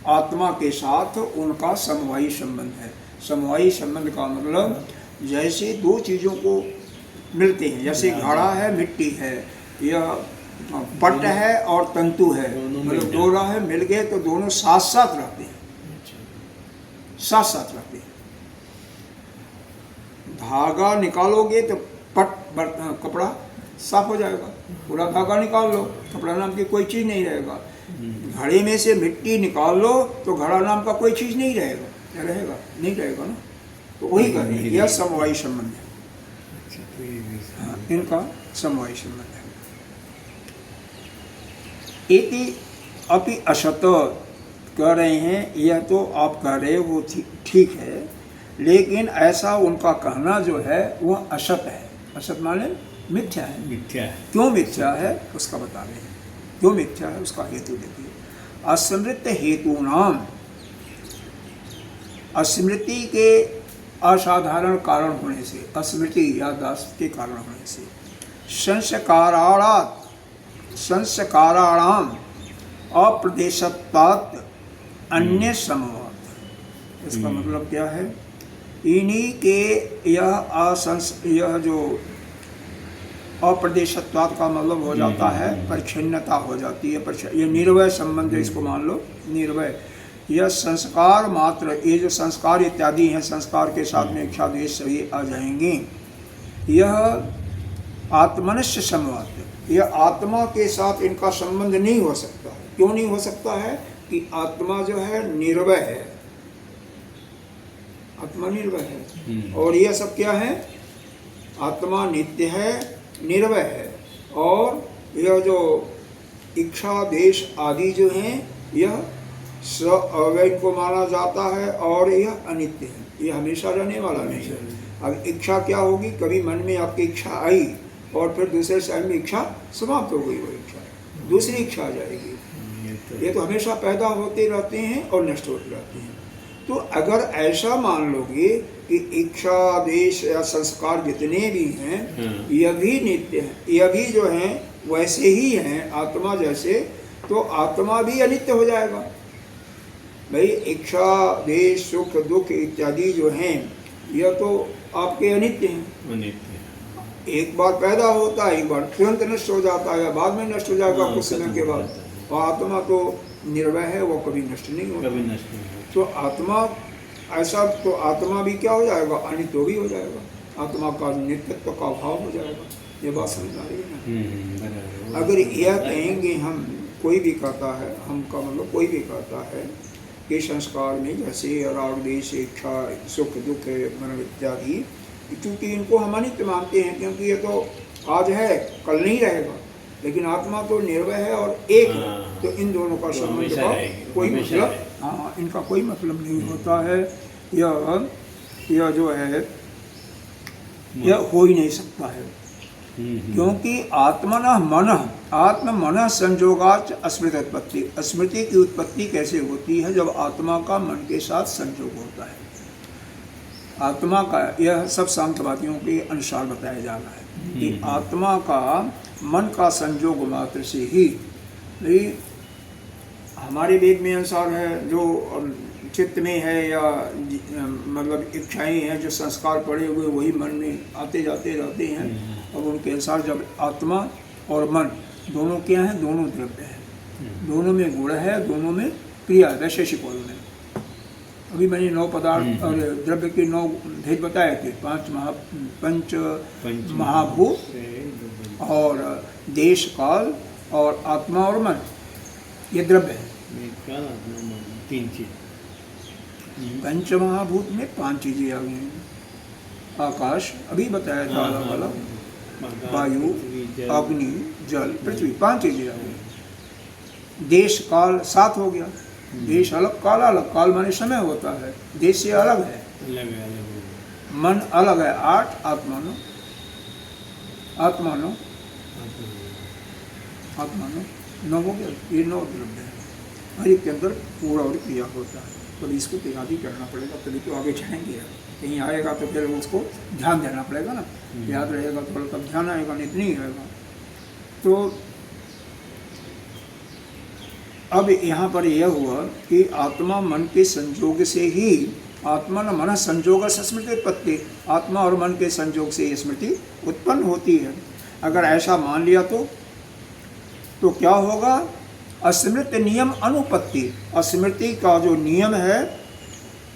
आत्मा के साथ उनका समवायी संबंध है। समवायी संबंध का मतलब जैसे दो चीज़ों को मिलते हैं, जैसे घड़ा है, मिट्टी है, यह पट है और तंतु है, मतलब दोनों है, मिल गए तो दोनों साथ साथ रहते हैं, साथ साथ रहते हैं। धागा निकालोगे तो कपड़ा साफ हो जाएगा, पूरा धागा निकाल लो, कपड़ा नाम की कोई चीज़ नहीं रहेगा। घड़े में से मिट्टी निकाल लो तो घड़ा नाम का कोई चीज़ नहीं रहेगा, क्या रहेगा? नहीं रहेगा ना। तो वही कर रहे हैं, यह समवायी संबंध है। हाँ, इनका समवायी संबंध है। इति अपि असत कह रहे हैं, यह तो आप कह रहे हो वो ठीक है, लेकिन ऐसा उनका कहना जो है वह असत है। असत माने मिथ्या है। मिथ्या है। क्यों मिथ्या है उसका बता रहे हैं। क्यों मिथ्या है उसका हेतु देखिए। अस्मृत हेतु नाम, अस्मृति के असाधारण कारण होने से, अस्मृति याददाश्त के कारण होने से, संस्काराणाम अप्रदेशत्वात् अन्य समवाद। इसका मतलब क्या है? इन्हीं के यह जो अप्रदेशत्वात् का मतलब हो जाता है परिच्छिन्नता हो जाती है, ये निर्वय संबंध है, इसको मान लो निर्वय। यह संस्कार मात्र, ये जो संस्कार इत्यादि हैं, संस्कार के साथ में इच्छा द्वेष सभी आ जाएंगे। यह आत्मनस्य संवाद, यह आत्मा के साथ इनका संबंध नहीं हो सकता है। क्यों नहीं हो सकता है? कि आत्मा जो है निर्वय है, आत्मा निर्वय है, और यह सब क्या है? आत्मा नित्य है, निर्वय है, और यह जो इच्छा देश आदि जो हैं यह अव्यय को माना जाता है, और यह अनित्य है, यह हमेशा रहने वाला नहीं है। अब इच्छा क्या होगी? कभी मन में आपकी इच्छा आई और फिर दूसरे समय में इच्छा समाप्त हो गई, वो इच्छा दूसरी इच्छा आ जाएगी। ये तो हमेशा पैदा होते रहते हैं और नष्ट होते रहते हैं। तो अगर ऐसा मान लोगे कि इच्छा देश या संस्कार जितने भी हैं यह भी नित्य हैं, यह भी जो हैं वैसे ही हैं आत्मा जैसे, तो आत्मा भी अनित्य हो जाएगा। भाई इच्छा देश सुख दुख इत्यादि जो हैं यह तो आपके अनित्य हैं। एक बार पैदा होता है, एक बार तुरंत नष्ट हो जाता है, या बाद में नष्ट हो जाएगा कुछ समय के बाद। और आत्मा तो निर्वय है, वो कभी नष्ट नहीं होता। तो आत्मा ऐसा, तो आत्मा भी क्या हो जाएगा? अनित्य भी हो जाएगा, आत्मा का नित्यत्व का अभाव हो जाएगा। ये बात समझ आ रही है ना? अगर यह कहेंगे हम, कोई भी कहता है, हम का मतलब कोई भी कहता है कि संस्कार में जैसे राग देश इच्छा सुख दुख मन इत्यादि, क्योंकि इनको हम अनित्य मानते हैं, क्योंकि ये तो आज है कल नहीं रहेगा, लेकिन आत्मा तो निर्वय है और एक है। तो इन दोनों का संबंध का कोई मतलब, हाँ, इनका कोई मतलब नहीं होता है। यह जो है यह हो ही नहीं सकता है, क्योंकि आत्म मन संजोगाच स्मृति उत्पत्ति। स्मृति की उत्पत्ति कैसे होती है? जब आत्मा का मन के साथ संयोग होता है। आत्मा का, यह सब सांख्यवादियों के अनुसार बताया जा रहा है कि आत्मा का मन का संयोग मात्र से ही, हमारे वेद में अनुसार है, जो चित्त में है या मतलब इच्छाएं हैं, जो संस्कार पड़े हुए वही मन में आते जाते रहते हैं। और उनके अनुसार जब आत्मा और मन दोनों क्या हैं? दोनों द्रव्य हैं, दोनों में गुण है, दोनों में क्रिया, वैशेषिक वालों में। अभी मैंने 9 पदार्थ और द्रव्य के 9 भेद बताए थे, 5 महाभूत और देश काल और आत्मा और मन, ये द्रव्य है। काल आत्मा मन, तीन चीज। पंचमहाभूत में 5 चीजें आ गई हैं। आकाश अभी बताया था, अलग अलग, वायु, अग्नि, जल, पृथ्वी, 5 चीजें आ गई। देश काल 7 हो गया। देश अलग, काल अलग। काल माने समय होता है, देश से अलग है। मन अलग है, 8। आत्मा 9। आत्मा 9 9 हो गया। ये 9 द्रव्य है। हर एक के अंदर पूरा और क्रिया होता है। तो इसको तैयार ही करना पड़ेगा, तभी तो आगे जाएंगे। कहीं आएगा तो फिर उसको ध्यान देना पड़ेगा ना। याद रहेगा तो तब ध्यान आएगा, नहीं तो नहीं आएगा। तो अब यहाँ पर यह हुआ कि आत्मा मन के संयोग से ही, आत्मा न मन संयोग स्मृति उत्पत्ति, आत्मा और मन के संयोग से ये स्मृति उत्पन्न होती है। अगर ऐसा मान लिया तो क्या होगा? अस्मृत नियम अनुपत्ति, अस्मृति का जो नियम है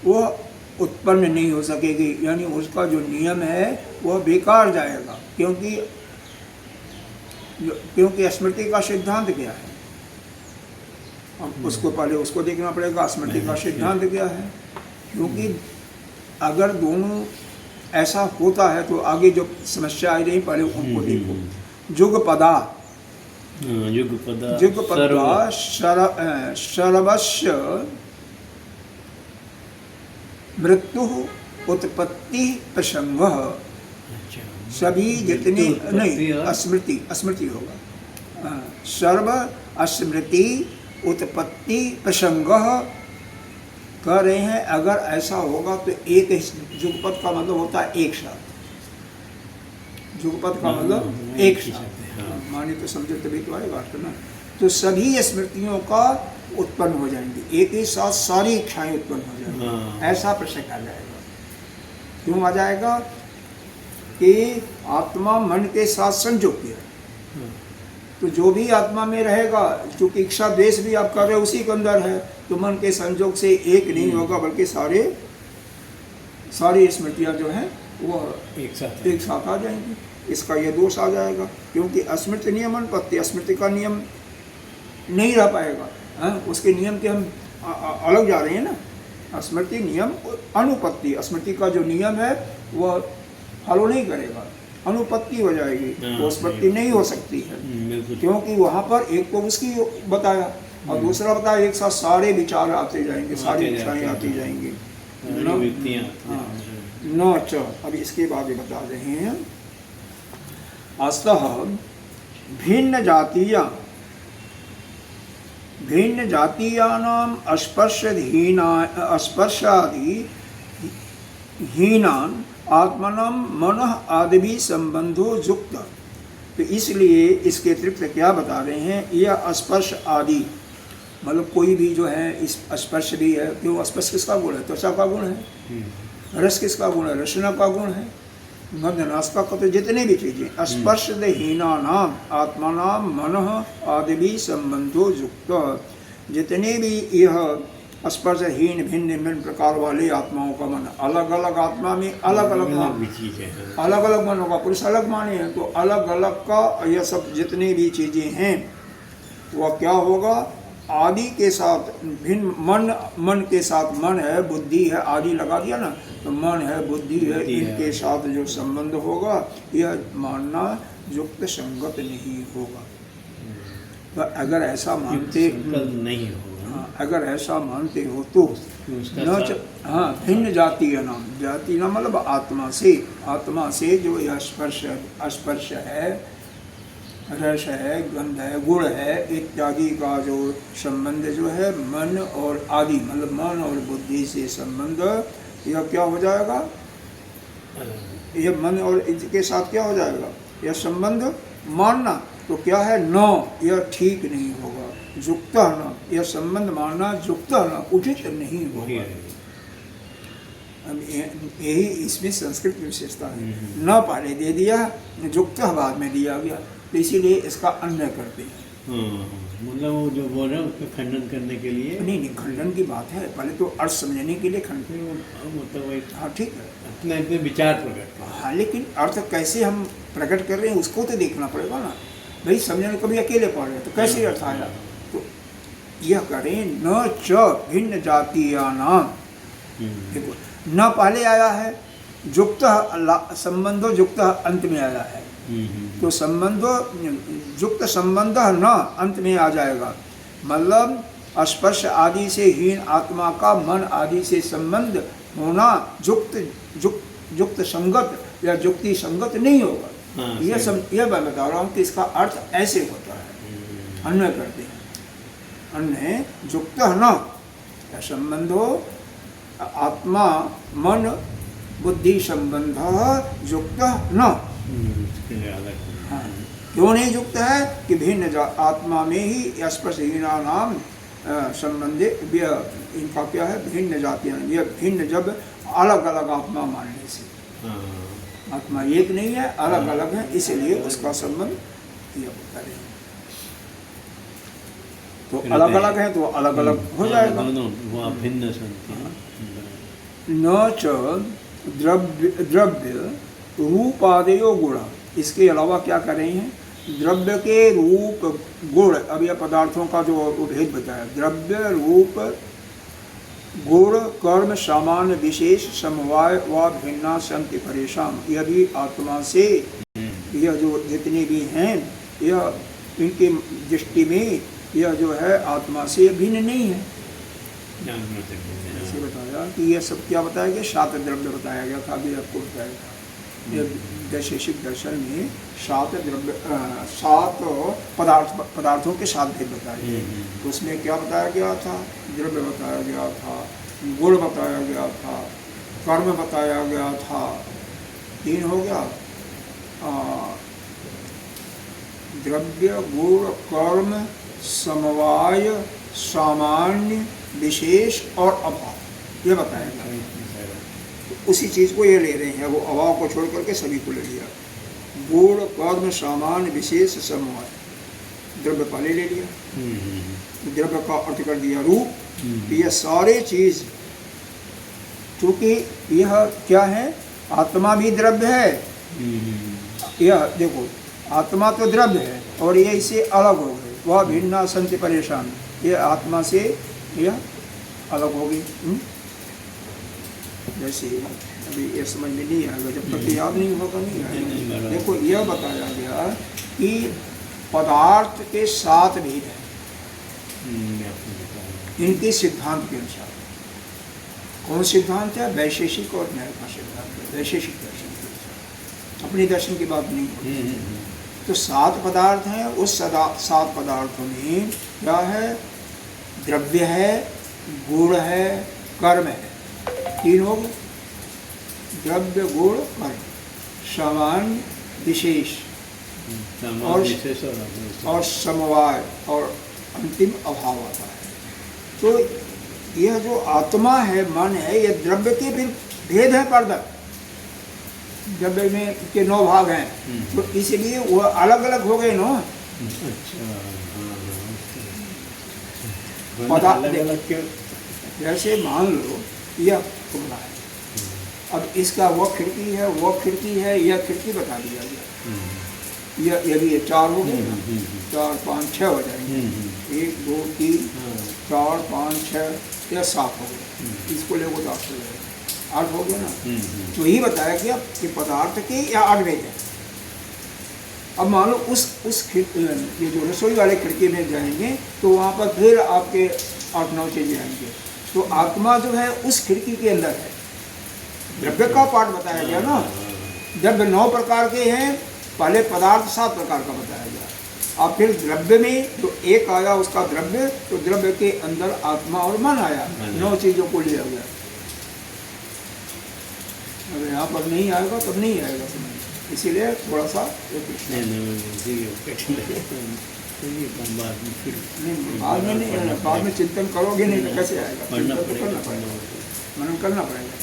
वह उत्पन्न नहीं हो सकेगी, यानी उसका जो नियम है वह बेकार जाएगा। क्योंकि स्मृति का सिद्धांत क्या है? अब उसको पहले उसको देखना पड़ेगा, स्मृति का सिद्धांत क्या है। क्योंकि अगर दोनों ऐसा होता है तो आगे जो समस्या आई रही, पहले उनको देखो। जुगपदा सर्वस्य मृत्यु उत्पत्ति प्रसंग, सभी जितने नहीं, स्मृति होगा। सर्व स्मृति उत्पत्ति प्रसंग कह रहे हैं। अगर ऐसा होगा तो एक जुगपद का मतलब होता है एक साथ। जुगपद का मतलब एक साथ, माने तो समझे तभी तो आएगा ना। तो सभी स्मृतियों का उत्पन्न हो जाएंगे, एक ही साथ सारी इच्छाएं उत्पन्न हो जाएंगी। ऐसा प्रसंग आ जाएगा। क्यों आ जाएगा? कि आत्मा मन के साथ संयोग किया, तो जो भी आत्मा में रहेगा, क्योंकि इच्छा द्वेष भी आप कर रहे हो उसी के अंदर है, तो मन के संयोग से एक नहीं होगा, बल्कि सारी स्मृतियाँ जो हैं वो एक साथ आ जाएंगी। इसका ये दोष आ जाएगा, क्योंकि अस्मृति नियम अनुपत्ति, स्मृति का नियम नहीं रह पाएगा। उसके नियम के हम अलग जा रहे हैं ना। स्मृति नियम अनुपत्ति, स्मृति का जो नियम है वह फॉलो नहीं करेगा, अनुपत्ति हो जाएगी, वो स्मृति नहीं हो सकती है। क्योंकि वहाँ पर एक तो उसकी बताया और दूसरा बताया, एक साथ सारे विचार आते जाएंगे, सारी इच्छाएं आती जाएंगी। न अच्छा, अब इसके बाद बता रहे हैं। अस्तः भिन्न जातीयानां स्पर्शादि हीनान आत्मनम मनः आदि संबंधो युक्त। तो इसलिए इसके अतिरिक्त क्या बता रहे हैं? यह स्पर्श आदि मतलब कोई भी जो है, इस स्पर्श भी है। क्यों? स्पर्श किसका गुण है? त्वचा का गुण है। रस किसका गुण है? रसना का गुण है। गंध नासिका का, तो जितने भी चीजें स्पर्श हीना नाम आत्मानाम मनः आदि संबंधो युक्त, जितने भी यह स्पर्शहीन भिन्न भिन्न प्रकार वाले आत्माओं का मन, अलग अलग आत्मा में अलग अलग मन होगा। पुरुष अलग माने हैं, तो अलग अलग का यह सब जितनी भी चीजें हैं वह क्या होगा? आदि के साथ भिन्न मन के साथ मन है, बुद्धि है, आदि लगा दिया ना, तो मन है, बुद्धि है, इनके साथ जो संबंध होगा यह मानना युक्त संगत नहीं होगा। तो अगर ऐसा मानते नहीं होगा, अगर ऐसा मानते हो तो भिन्न जातीय नाम, जाति नाम मतलब आत्मा से जो यह स्पर्श है, रस है, गंध है, गुण है इत्यादि का जो संबंध जो है मन और आदि मतलब मन और बुद्धि से संबंध, यह क्या हो जाएगा? यह मन और इसके साथ क्या हो जाएगा? यह संबंध मानना तो क्या है? न, यह ठीक नहीं होगा। युक्त न, यह संबंध मानना युक्त न, उचित नहीं होगा। यही इसमें संस्कृत विशेषता है। न पहले दे दिया, युक्त बाद में दिया गया, तो इसीलिए इसका अन्य करते हैं। मतलब वो जो बोल रहे हैं उसका खंडन करने के लिए नहीं, खंडन की बात है, पहले तो अर्थ समझने के लिए खंडन, मतलब वही। हाँ ठीक है, अपने विचार प्रकट। हाँ, लेकिन अर्थ कैसे हम प्रकट कर रहे हैं उसको तो देखना पड़ेगा ना। भाई समझने में कभी अकेले पढ़ रहे तो कैसे अर्थ आया? तो यह करें न च भिन्न जातीया नाम। देखो न पहले आया है, युक्त संबंधो युक्त अंत में आया है, तो संबंधो युक्त संबंध न अंत में आ जाएगा। मतलब स्पर्श आदि से हीन आत्मा का मन आदि से संबंध होना युक्त संगत या युक्ति संगत नहीं होगा। यह मैं बता रहा हूँ कि इसका अर्थ ऐसे होता है, अन्वय करते हैं। अन्य युक्त न संबंधो आत्मा मन बुद्धि संबंध युक्त न। हाँ, क्यों नहीं युक्त है कि भिन्न आत्मा में ही स्पर्शहीना नाम संबंधे इनका क्या है, भिन्न जातियां। यह भिन्न जब अलग अलग आत्मा मानने से, आत्मा एक नहीं है, अलग अलग है, इसलिए उसका संबंध यह होता है। तो अलग अलग है तो अलग अलग हो जाएगा। न च द्रव्य रूपादयो गुण। इसके अलावा क्या कर रहे हैं, द्रव्य के रूप गुण। अब यह पदार्थों का जो भेद बताया, द्रव्य रूप गुण कर्म सामान्य विशेष समवाय व भिन्ना संति परेशान। यह भी आत्मा से, यह जो जितने भी हैं, यह इनकी दृष्टि में यह जो है आत्मा से भिन्न नहीं है। ऐसे बताया कि यह सब क्या बताया गया, सात द्रव्य बताया गया था, अभी आपको बताया था। यह वैशेषिक दर्शन में सात द्रव्य, सात पदार्थों के सात भेद बताए गए। तो उसमें क्या बताया गया था, द्रव्य बताया गया था, गुण बताया गया था, कर्म बताया गया था, तीन हो गया, द्रव्य गुण कर्म समवाय सामान्य विशेष और अभाव, यह बताया गया। तो उसी चीज़ को ये ले रहे हैं, वो अभाव को छोड़ करके सभी को ले लिया। गुण कर्म सामान्य विशेष समवाय, द्रव्य पहले ले लिया, द्रव्य का अर्थ कर दिया रूप। यह सारे चीज, क्योंकि यह क्या है, आत्मा भी द्रव्य है। यह देखो आत्मा तो द्रव्य है और ये इससे अलग हो गए, वह भिन्ना संति परेशान। यह आत्मा से यह अलग हो गई। जैसे अभी ये समझ में नहीं आएगा, जब तक याद नहीं होगा नहीं आएगा। देखो यह बताया गया कि पदार्थ के सात भेद हैं इनके सिद्धांत के अनुसार। कौन सिद्धांत है, वैशेषिक और न्याय का सिद्धांत है, वैशेषिक दर्शन के अनुसार, अपनी दर्शन की बात नहीं होती। तो सात पदार्थ हैं, उस सात पदार्थों में क्या है, द्रव्य है, गुण है, कर्म है, तीन हो गए, द्रव्य गुण कर्म, सामान्य विशेष और समवाय और अंतिम अभाव आता है। तो यह जो आत्मा है, मन है, यह द्रव्य के फिर भेद है पर्दा, द्रव्य में के 9 भाग हैं, तो इसलिए वह अलग अलग हो गए ना। जैसे मान लो यह कमरा है, अब इसका वह खिड़की है, वह खिड़की है, यह खिड़की बता दिया गया। यदि ये 4 हो गए ना, 4 5 6 हो जाएंगे, 1 2 3 4 5 6 या 7 हो गए, इसको ले वो 10 हो जाएगा, 8 हो गया ना। तो यही बताया गया कि पदार्थ के या 8 भेद है। अब मान लो उस ये जो रसोई वाले खिड़की में जाएंगे तो वहाँ पर फिर आपके 8-9 चीजें आएंगे। तो आत्मा जो है उस खिड़की के अंदर है। द्रव्य का पाठ बताया गया ना, द्रव्य 9 प्रकार के हैं, पहले पदार्थ 7 प्रकार का बताया गया। अब फिर द्रव्य में तो एक आया उसका द्रव्य, तो द्रव्य के अंदर आत्मा और मन आया, 9 चीजों को लिया गया। अगर यहाँ पर नहीं आएगा तब नहीं आएगा समझ, इसीलिए थोड़ा सा बाद में चिंतन करोगे नहीं तो कैसे आएगा, चिंतन तो करना पड़ेगा, मनन करना पड़ेगा।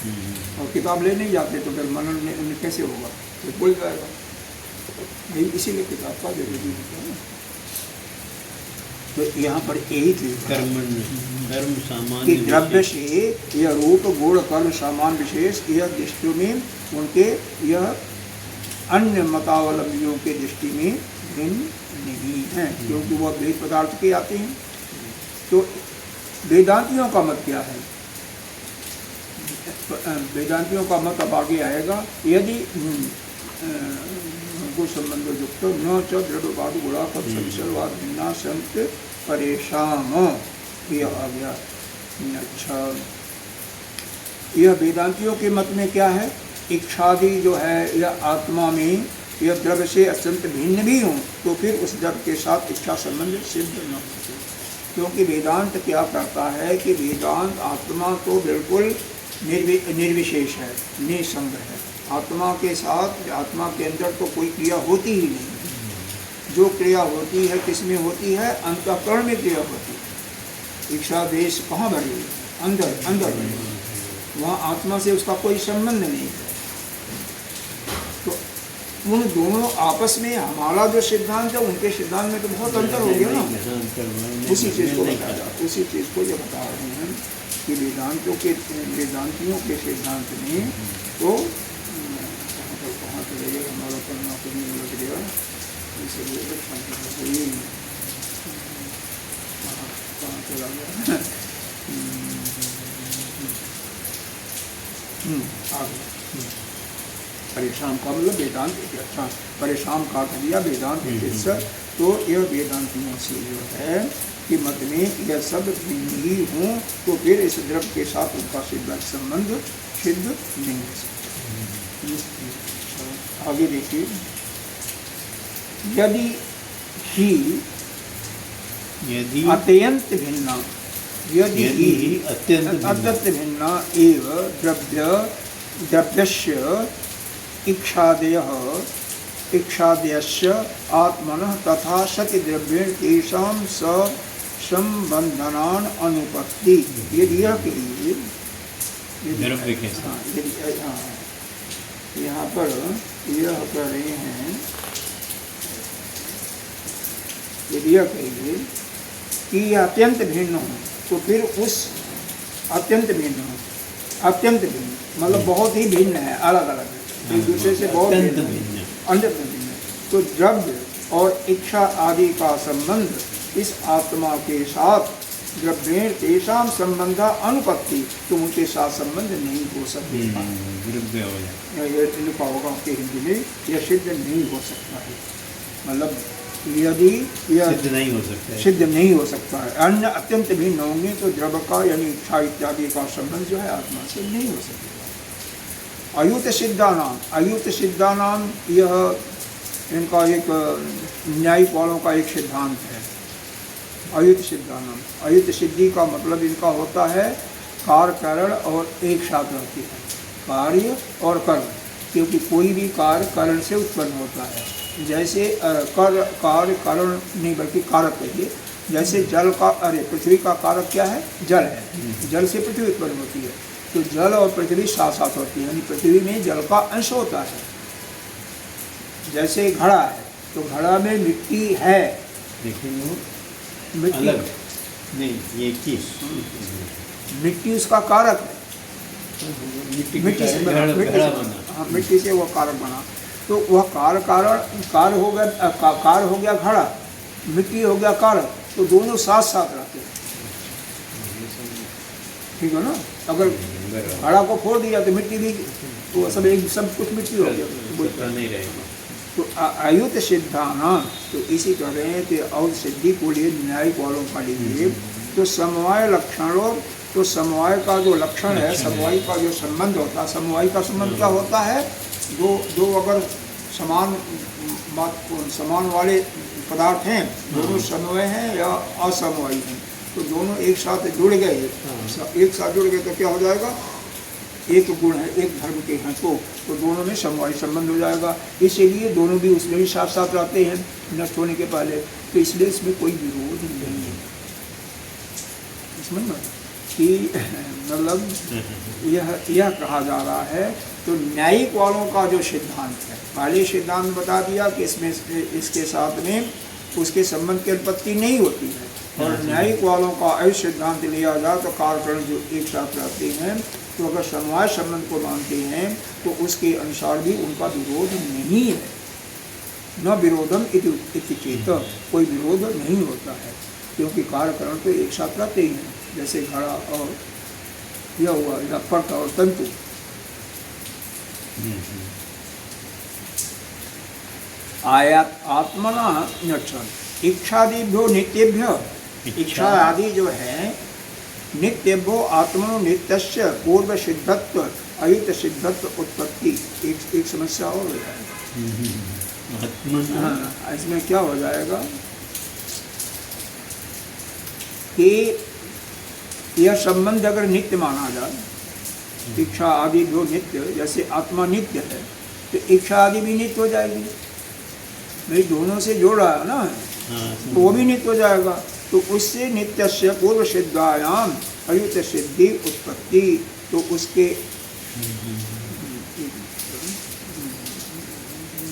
और किताब ले नहीं जाते तो फिर मनन कैसे होगा, तो भूल जाएगा। इसीलिए किताब का जरूरी होता है ना। तो यहाँ पर यही चीज कर्म सामान्य द्रव्य से यह रूप गुण कर्म सामान्य विशेष, यह दृष्टियों में उनके यह अन्य मतावलंबियों के दृष्टि में भिन्न नहीं है, क्योंकि वह द्वैत पदार्थ के आते हैं। तो वेदांतियों का मत क्या है? वेदांतियों का मत अब आगे आएगा। यदि को संबंध युक्त न च दृढ़वाद गुणा संशयवाद भिन्ना संत परेशान, यह आ गया। अच्छा, यह वेदांतियों के मत में क्या है? इच्छादि जो है यह आत्मा में यह द्रव्य से अत्यंत भिन्न भी हों तो फिर उस द्रव्य के साथ इच्छा संबंध सिद्ध न हो सके, क्योंकि वेदांत क्या करता है कि वेदांत आत्मा तो बिल्कुल निर्विशेष है, निसंग है। आत्मा के साथ, आत्मा के अंदर तो कोई क्रिया होती ही नहीं। जो क्रिया होती है किसमें होती है? अंतःकरण में क्रिया होती है। इच्छा देश कहाँ भरी है? अंदर अंदर भरी है, वहाँ आत्मा से उसका कोई संबंध नहीं है। तो उन दोनों आपस में हमारा जो सिद्धांत है उनके सिद्धांत में तो बहुत अंतर हो गया ना। उसी चीज़ को बताया, उसी चीज़ को जो बता रहे हैं कि वेदांतियों के सिद्धांत में तो कहाँ चले गए, हमारा पढ़ना तो नहीं लग गया, इसलिए कहाँ चला गया आगे। परेशान का मतलब वेदांत। अच्छा, परेशान का दिया वेदांत। तो यह वेदांतियों से जो है कि मत में यह सब भिन्न ही हों तो फिर इस द्रव्य के साथ उनका सिद्ध संबंध सिद्ध नहीं हो सकता। आगे देखिए, यदि ही अत्यंत भिन्ना, यदि ही अत्यंत भिन्ना एव द्रव्यस्य इच्छादयस्य आत्मनः तथा सति द्रव्येण तेषां संबंधनान अनुपत्ति। यदि यह कहिए यहाँ पर यह कर रहे हैं, यदि यह कहिए कि यह अत्यंत भिन्न हो तो फिर उस अत्यंत भिन्न मतलब बहुत ही भिन्न है, अलग अलग है, एक दूसरे से बहुत भिन्न, अत्यंत भिन्न। तो द्रव्य और इच्छा आदि का संबंध इस आत्मा के साथ द्रव्य तेषां संबंध अनुपत्ति, तो उनके साथ संबंध नहीं हो सकता। लिखा होगा आपके हिंदी में, यह सिद्ध नहीं हो सकता है। मतलब यदि यह सिद्ध नहीं हो सकता है, अन्य अत्यंत भिन्न होंगे तो द्रव्य का यानी इच्छा इत्यादि का संबंध जो है आत्मा से नहीं हो सकता। अयुत सिद्धानाम यह इनका एक न्यायिक वालों का एक सिद्धांत है। अयुत सिद्धानाम, अयुत सिद्धि का मतलब इनका होता है कार्य कारण और एक साथ रहती है, कार्य और कर्म, क्योंकि कोई भी कार्य कारण से उत्पन्न होता है। जैसे कार्य कारण नहीं बल्कि कारक कहिए, जैसे जल का पृथ्वी का कारक क्या है? जल है, जल से पृथ्वी उत्पन्न होती है। तो जल और पृथ्वी साथ साथ होती है, यानी पृथ्वी में जल का अंश होता है। जैसे घड़ा है तो घड़ा में मिट्टी है, लेकिन मिट्टी अलग नहीं, ये किस मिट्टी उसका कारक है, मिट्टी से बना, मिट्टी से वो कारक बना। तो वह कार्य हो गया घड़ा, मिट्टी हो गया कारक, तो दोनों साथ साथ रहते हैं, ठीक है ना। अगर घड़ा को फोड़ दिया तो मिट्टी भी, तो सब कुछ मिट्टी हो गया, नहीं रहेगा। तो अयुत सिद्धाना, तो इसी कह रहे हैं कि और सिद्धि को लिए न्यायिक वालों का लिए तो समवाय लक्षणों, तो समवाय का जो लक्षण है, समवाय का जो संबंध होता है, समवाय का संबंध क्या होता है? दो अगर समान वाले पदार्थ हैं, दोनों समवाय हैं या असमवाय हैं, तो दोनों एक साथ जुड़ गए, एक साथ जुड़ गए तो क्या हो जाएगा? एक गुण है, एक धर्म के हैं, तो दोनों में समवाय संबंध हो जाएगा। इसीलिए दोनों भी उसमें भी साथ साथ रहते हैं नष्ट होने के पहले, तो इसलिए इसमें कोई विरोध नहीं है। समझ कि मतलब यह कहा जा रहा है। तो न्यायिक वालों का जो सिद्धांत है, पहले सिद्धांत बता दिया कि इसमें इसके साथ में उसके संबंध की उत्पत्ति नहीं होती है, और न्यायिक वालों का ऐसा सिद्धांत लिया जाए तो कार्यकरण जो एक साथ रहते हैं, तो अगर समवाय संबंध को मानते हैं तो उसके अनुसार भी उनका विरोध नहीं है। न विरोधम इति चेत, कोई विरोध नहीं होता है, क्योंकि कार्यकरण तो एक साथ रहते ही हैं, जैसे घड़ा और यह हुआ या पट और तंतु। आयात आत्मना नक्षण इच्छादिभ्यो नित्यभ्य, इच्छा आदि जो है नित्यभ्यो आत्मनो नित्यस्य पूर्व सिद्धत्व अयुत सिद्धत्व उत्पत्ति। एक समस्या और हो जाएगा। हाँ, इसमें क्या हो जाएगा कि यह संबंध अगर नित्य माना जाए, इच्छा आदि जो नित्य, जैसे आत्मा नित्य है तो इच्छा आदि भी नित्य हो जाएगी। भाई दोनों से जोड़ रहा है ना, तो वो भी नित्य हो जाएगा। तो उससे नित्य से पूर्व सिद्धायाम अयुत सिद्धि उत्पत्ति, तो उसके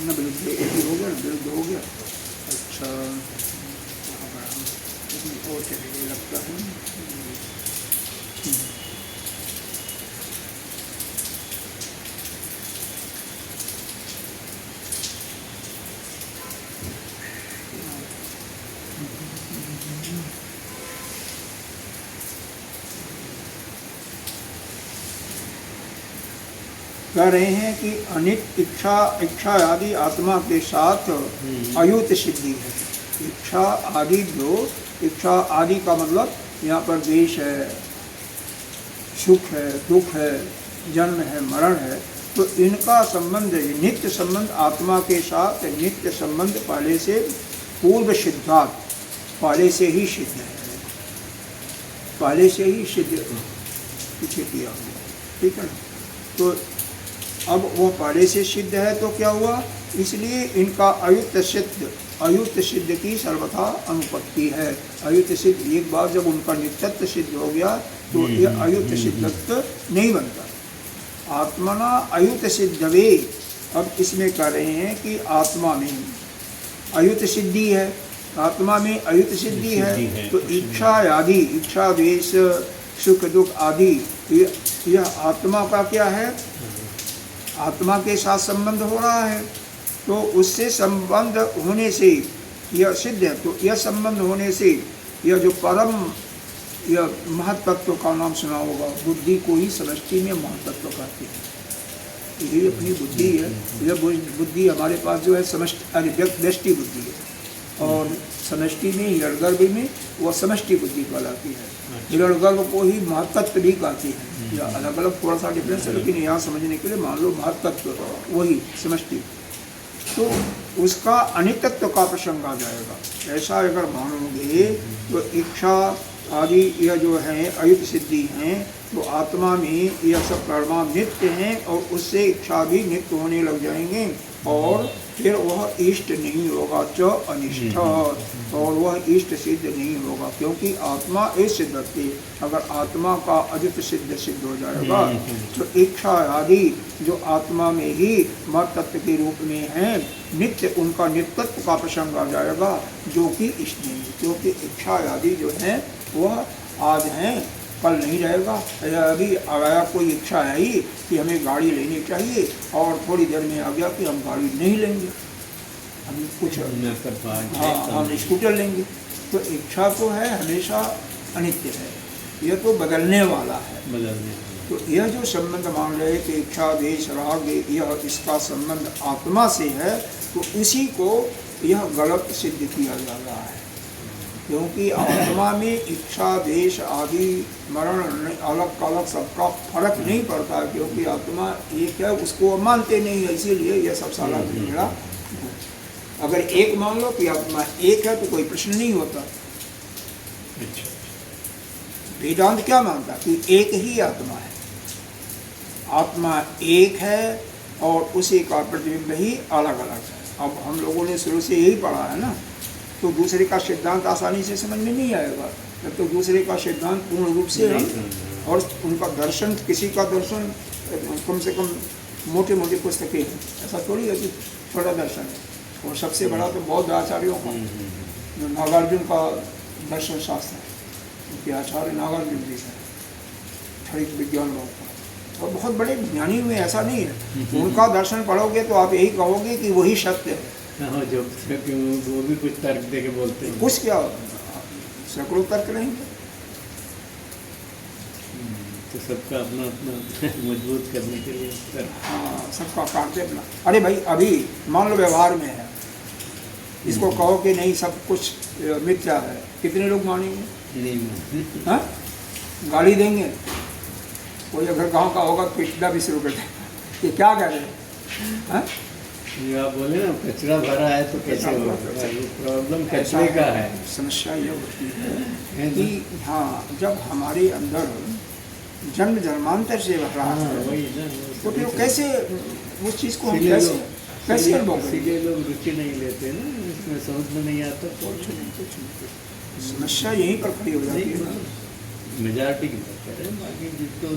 विरुद्ध हो गया। अच्छा और चलिए लगता है कह रहे हैं कि अनित इच्छा आदि आत्मा के साथ अयुत सिद्धि है। इच्छा आदि जो, इच्छा आदि का मतलब यहाँ पर द्वेष है, सुख है, दुख है, जन्म है, मरण है, तो इनका संबंध नित्य संबंध आत्मा के साथ नित्य संबंध पहले से पूर्व सिद्धांत पहले से ही सिद्ध है, पहले से ही सिद्ध पीछे किया हुआ, ठीक है ना। तो अब वो पहले से सिद्ध है तो क्या हुआ, इसलिए इनका अयुत सिद्ध की सर्वथा अनुपत्ति है। अयुत सिद्ध एक बार जब उनका नित्यत्व सिद्ध हो गया तो ये अयुत सिद्धत्व नहीं बनता। आत्मना अयुत सिद्धवे, अब इसमें कह रहे हैं कि आत्मा में अयुत सिद्धि है, आत्मा में अयुत सिद्धि है, तो इच्छा आदि, इच्छा द्वेष सुख दुख आदि, यह आत्मा का क्या है, आत्मा के साथ संबंध हो रहा है, तो उससे संबंध होने से यह सिद्ध है। तो यह संबंध होने से यह जो परम, यह महत्त्व का नाम सुना होगा, बुद्धि को ही समष्टि में महत्त्व कहते हैं। यही अपनी बुद्धि है। यह बुद्धि हमारे पास जो है समष्टि व्यष्टि बुद्धि है, और समष्टि में हिरण्यगर्भ में वह समष्टि बुद्धि कहलाती है। हिरण्यगर्भ को ही महत्त्व भी कहते हैं, या अलग अलग थोड़ा सा डिफरेंस है, लेकिन यहाँ समझने के लिए मान लो महत्त्व वही समष्टि, तो उसका अनित्यत्व का प्रसंग आ जाएगा। ऐसा अगर मानोगे तो इच्छा आदि यह जो है अयुत सिद्धि हैं, तो आत्मा में यह सब कर्मा नित्य हैं, और उससे इच्छा भी नित्य होने लग जाएंगे, और फिर वह इष्ट नहीं होगा, च अनिष्ठ, और वह इष्ट सिद्ध नहीं होगा, क्योंकि आत्मा सिद्ध है। अगर आत्मा का अजित सिद्ध हो जाएगा तो इच्छा आदि जो आत्मा में ही महत्त्व के रूप में है नित्य, उनका नित्यत्व का प्रसंग आ जाएगा, जो कि इष्ट नहीं, क्योंकि इच्छा आदि जो है वह आज हैं, कल नहीं रहेगा। अभी आया कोई इच्छा है ही कि हमें गाड़ी लेनी चाहिए, और थोड़ी देर में आ गया कि हम गाड़ी नहीं लेंगे, हम कुछ हम स्कूटर लेंगे। तो इच्छा तो है हमेशा अनित्य है, यह तो बदलने वाला है। तो यह जो संबंध मान रहे कि इच्छा द्वेष राग, यह इसका संबंध आत्मा से है, तो इसी को यह गलत सिद्ध किया जा रहा है, क्योंकि आत्मा में इच्छा द्वेष आदि मरण अलग अलग सबका फर्क नहीं पड़ता, क्योंकि आत्मा एक है, उसको मानते नहीं है, इसीलिए यह सब सारा बिगड़ा। अगर एक मान लो कि आत्मा एक है तो कोई प्रश्न नहीं होता। वेदांत क्या मानता कि एक ही आत्मा है, आत्मा एक है और उसी का प्रतिबिंब ही अलग अलग है। अब हम लोगों ने शुरू से यही पढ़ा है ना, तो दूसरे का सिद्धांत आसानी से समझ में नहीं आएगा, जब तो दूसरे का सिद्धांत पूर्ण रूप से है, और उनका दर्शन, किसी का दर्शन कम से कम मोटे मोटे पुस्तकें हैं, ऐसा थोड़ी है कि छोटा दर्शन है। और सबसे बड़ा तो बौद्ध आचार्यों का, जो नागार्जुन का दर्शन शास्त्र है, उनके आचार्य नागार्जुन जी हैं, क्षणिक विज्ञान लोग का, और बहुत बड़े ज्ञानी हुए, ऐसा नहीं है। उनका दर्शन पढ़ोगे तो आप यही कहोगे कि वही सत्य है। हाँ, जो वो भी कुछ तर्क दे के बोलते हैं। कुछ क्या सैकड़ों तर्क रहेंगे। तो सबका अपना अपना मजबूत करने के लिए तर्क। हाँ, सबका काटते अपना। अरे भाई अभी मान लो व्यवहार में है, इसको कहो कि नहीं सब कुछ मिथ्या है, कितने लोग मानेंगे? नहीं, हाँ, गाली देंगे। कोई अगर गांव का होगा पिछला 20 रुपये देगा, ये क्या कह रहे हैं? हाँ? ये आप बोले ना कचरा भरा है तो कैसे होगा, प्रॉब्लम कचरे का है। समस्या ये होती है कि हाँ, जब हमारे अंदर जन्म जन्मांतर से भरा है तो फिर कैसे उस चीज़ को हम कैसे अनुभव करेंगे? इसीलिए लोग रुचि नहीं लेते ना, इसमें समझ में नहीं आता। कुछ नहीं। समस्या यहीं पर खड़ी हो जाती है ना। मेजॉरिटी की बात करें, बाकी जिसको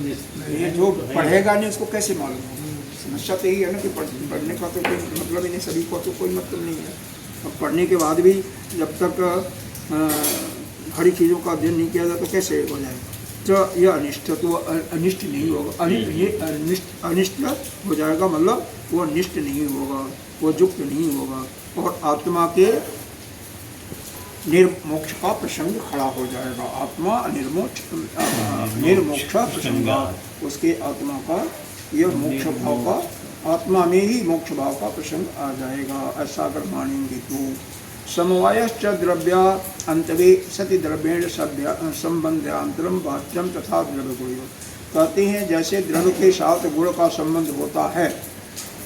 ये जो पढ़ेगा नहीं उसको कैसे मालूम होगा? समस्या तो यही है ना कि पढ़ने का तो कोई मतलब ही नहीं, सभी को तो कोई मतलब नहीं है। अब पढ़ने के बाद भी जब तक हरी चीज़ों का अध्ययन नहीं किया जाए तो कैसे हो जाएगा? जो यह अनिष्ट तो अनिष्ट नहीं होगा, ये अनिष्ट हो जाएगा, मतलब वो निष्ठ नहीं होगा, वो युक्त नहीं होगा, और आत्मा के निर्मोक्ष का प्रसंग खड़ा हो जाएगा। आत्मा निर्मोक्ष प्रसंग, उसके आत्मा का यह मोक्ष भाव का, आत्मा में ही मोक्ष भाव का प्रसंग आ जाएगा। ऐसा अगर मानेंगे तो समवायश्च द्रव्या अंतवे सति द्रव्येण संबंध्यांतरम वाच्यम तथा द्रव्य गुण। कहते हैं जैसे द्रव्य के साथ गुण का संबंध होता है,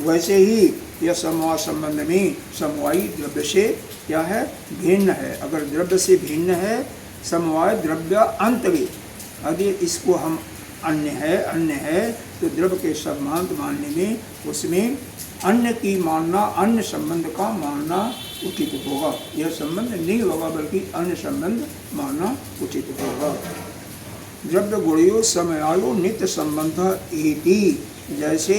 वैसे ही यह समवाय संबंध में समवायी द्रव्य से क्या है? भिन्न है। अगर द्रव्य से भिन्न है, समवाय द्रव्य अंतवे, यदि इसको हम अन्य है तो द्रव्य के संबंध मानने में उसमें अन्य की मानना, अन्य संबंध का मानना उचित होगा। यह संबंध नहीं होगा बल्कि अन्य संबंध मानना उचित होगा। द्रव्य गुणयो समयायो नित्य संबंध इति, जैसे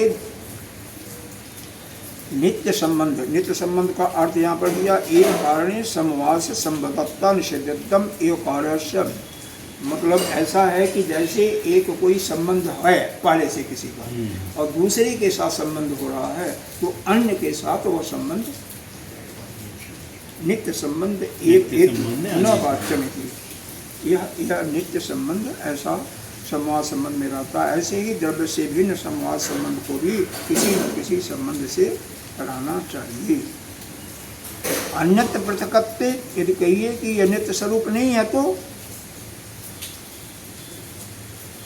नित्य संबंध का अर्थ यहाँ पर दिया एक कारणे समवास संबद्धता निषेधत्तम एव कार्यस्य, मतलब ऐसा है कि जैसे एक कोई संबंध है पहले से किसी का और दूसरे के साथ संबंध हो रहा है तो अन्य के साथ वो संबंध नित्य संबंध एक न वाच्यम, यह नित्य संबंध ऐसा संवाद संबंध में रहता है। ऐसे ही द्रव्य से भिन्न संवाद संबंध को भी किसी न किसी संबंध से कराना चाहिए। अन्यत्र पृथकत्व यदि कहिए कि यह नित्य स्वरूप नहीं है तो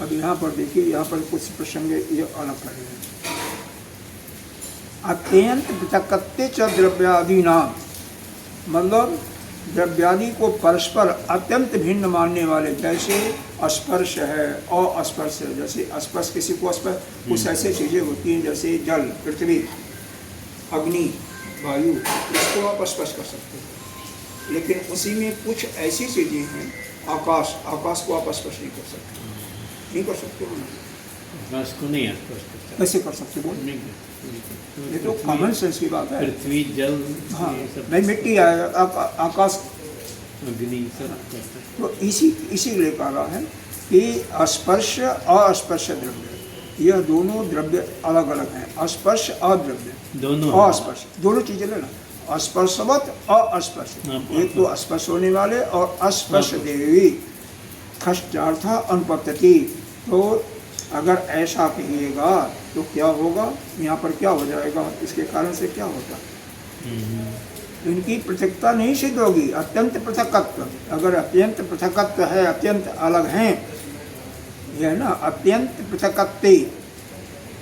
अब यहाँ पर देखिए, यहाँ पर कुछ प्रसंग ये अलग कर रहे हैं। अत्यंत पृथकत्व च द्रव्यादि नाम, मतलब द्रव्यादि को परस्पर अत्यंत भिन्न मानने वाले, जैसे स्पर्श है और अस्पर्श है। जैसे स्पर्श किसी को स्पर्श, कुछ ऐसे चीज़ें होती हैं जैसे जल, पृथ्वी, अग्नि, वायु, इसको आप स्पर्श कर सकते हो, लेकिन उसी में कुछ ऐसी चीज़ें हैं, आकाश को आप स्पर्श नहीं कर सकते, नहीं कर सकते हो। आकाश को नहीं स्पर्श कर सकते, कैसे कर सकते हो? ये तो कॉमन सेंस की बात है। पृथ्वी, जल, हाँ, नहीं मिट्टी आएगा, आकाश, अग्नि सब। तो इसी लिए कह रहा है कि स्पर्श और अस्पर्श द्रव्य, यह दोनों द्रव्य अलग अलग हैं। स्पर्श और द्रव्य दोनों, अस्पर्श दोनों चीजें लेना, स्पर्शवत और अस्पर्श, एक तो स्पर्श होने वाले और अस्पर्श देवी खष्टार्थ अनुपत्ति। तो अगर ऐसा कहिएगा तो क्या होगा? यहाँ पर क्या हो जाएगा? इसके कारण से क्या होता? इनकी पृथकता नहीं सिद्ध होगी। अत्यंत पृथकत्व, अगर अत्यंत पृथकत्व है, अत्यंत अलग हैं, यह है ना, अत्यंत पृथकत्व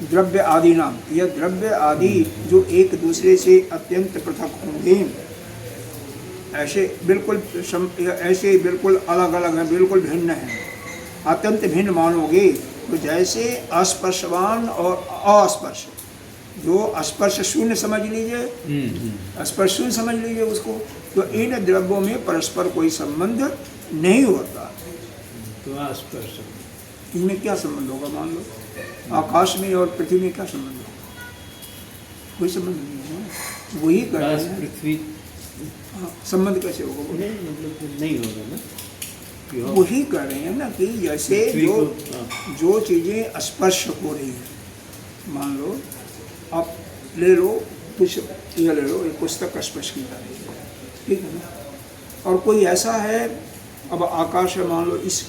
द्रव्य आदि नाम, यह द्रव्य आदि जो एक दूसरे से अत्यंत पृथक होंगे, ऐसे बिल्कुल अलग अलग हैं, बिल्कुल भिन्न हैं, अत्यंत भिन्न मानोगे तो जैसे अस्पर्शवान और अस्पर्श, जो स्पर्श शून्य समझ लीजिए, स्पर्श शून्य समझ लीजिए उसको, तो इन द्रव्यों में परस्पर कोई संबंध नहीं होता। तो अस्पर्श, इनमें क्या संबंध होगा? मान लो आकाश में और पृथ्वी में क्या संबंध होगा? कोई संबंध नहीं होगा। वही कर रहे हैं पृथ्वी, संबंध कैसे होगा? नहीं, मतलब नहीं होगा ना। कि हो वही कर रहे हैं ना कि जैसे पृथ्वी जो को जो चीज़ें स्पर्श हो रही हैं, मान लो आप ले लो कुछ, ये ले लो, एक पुस्तक स्पर्श की जा रही है, ठीक है ना, और कोई ऐसा है, अब आकाश है, मान लो इस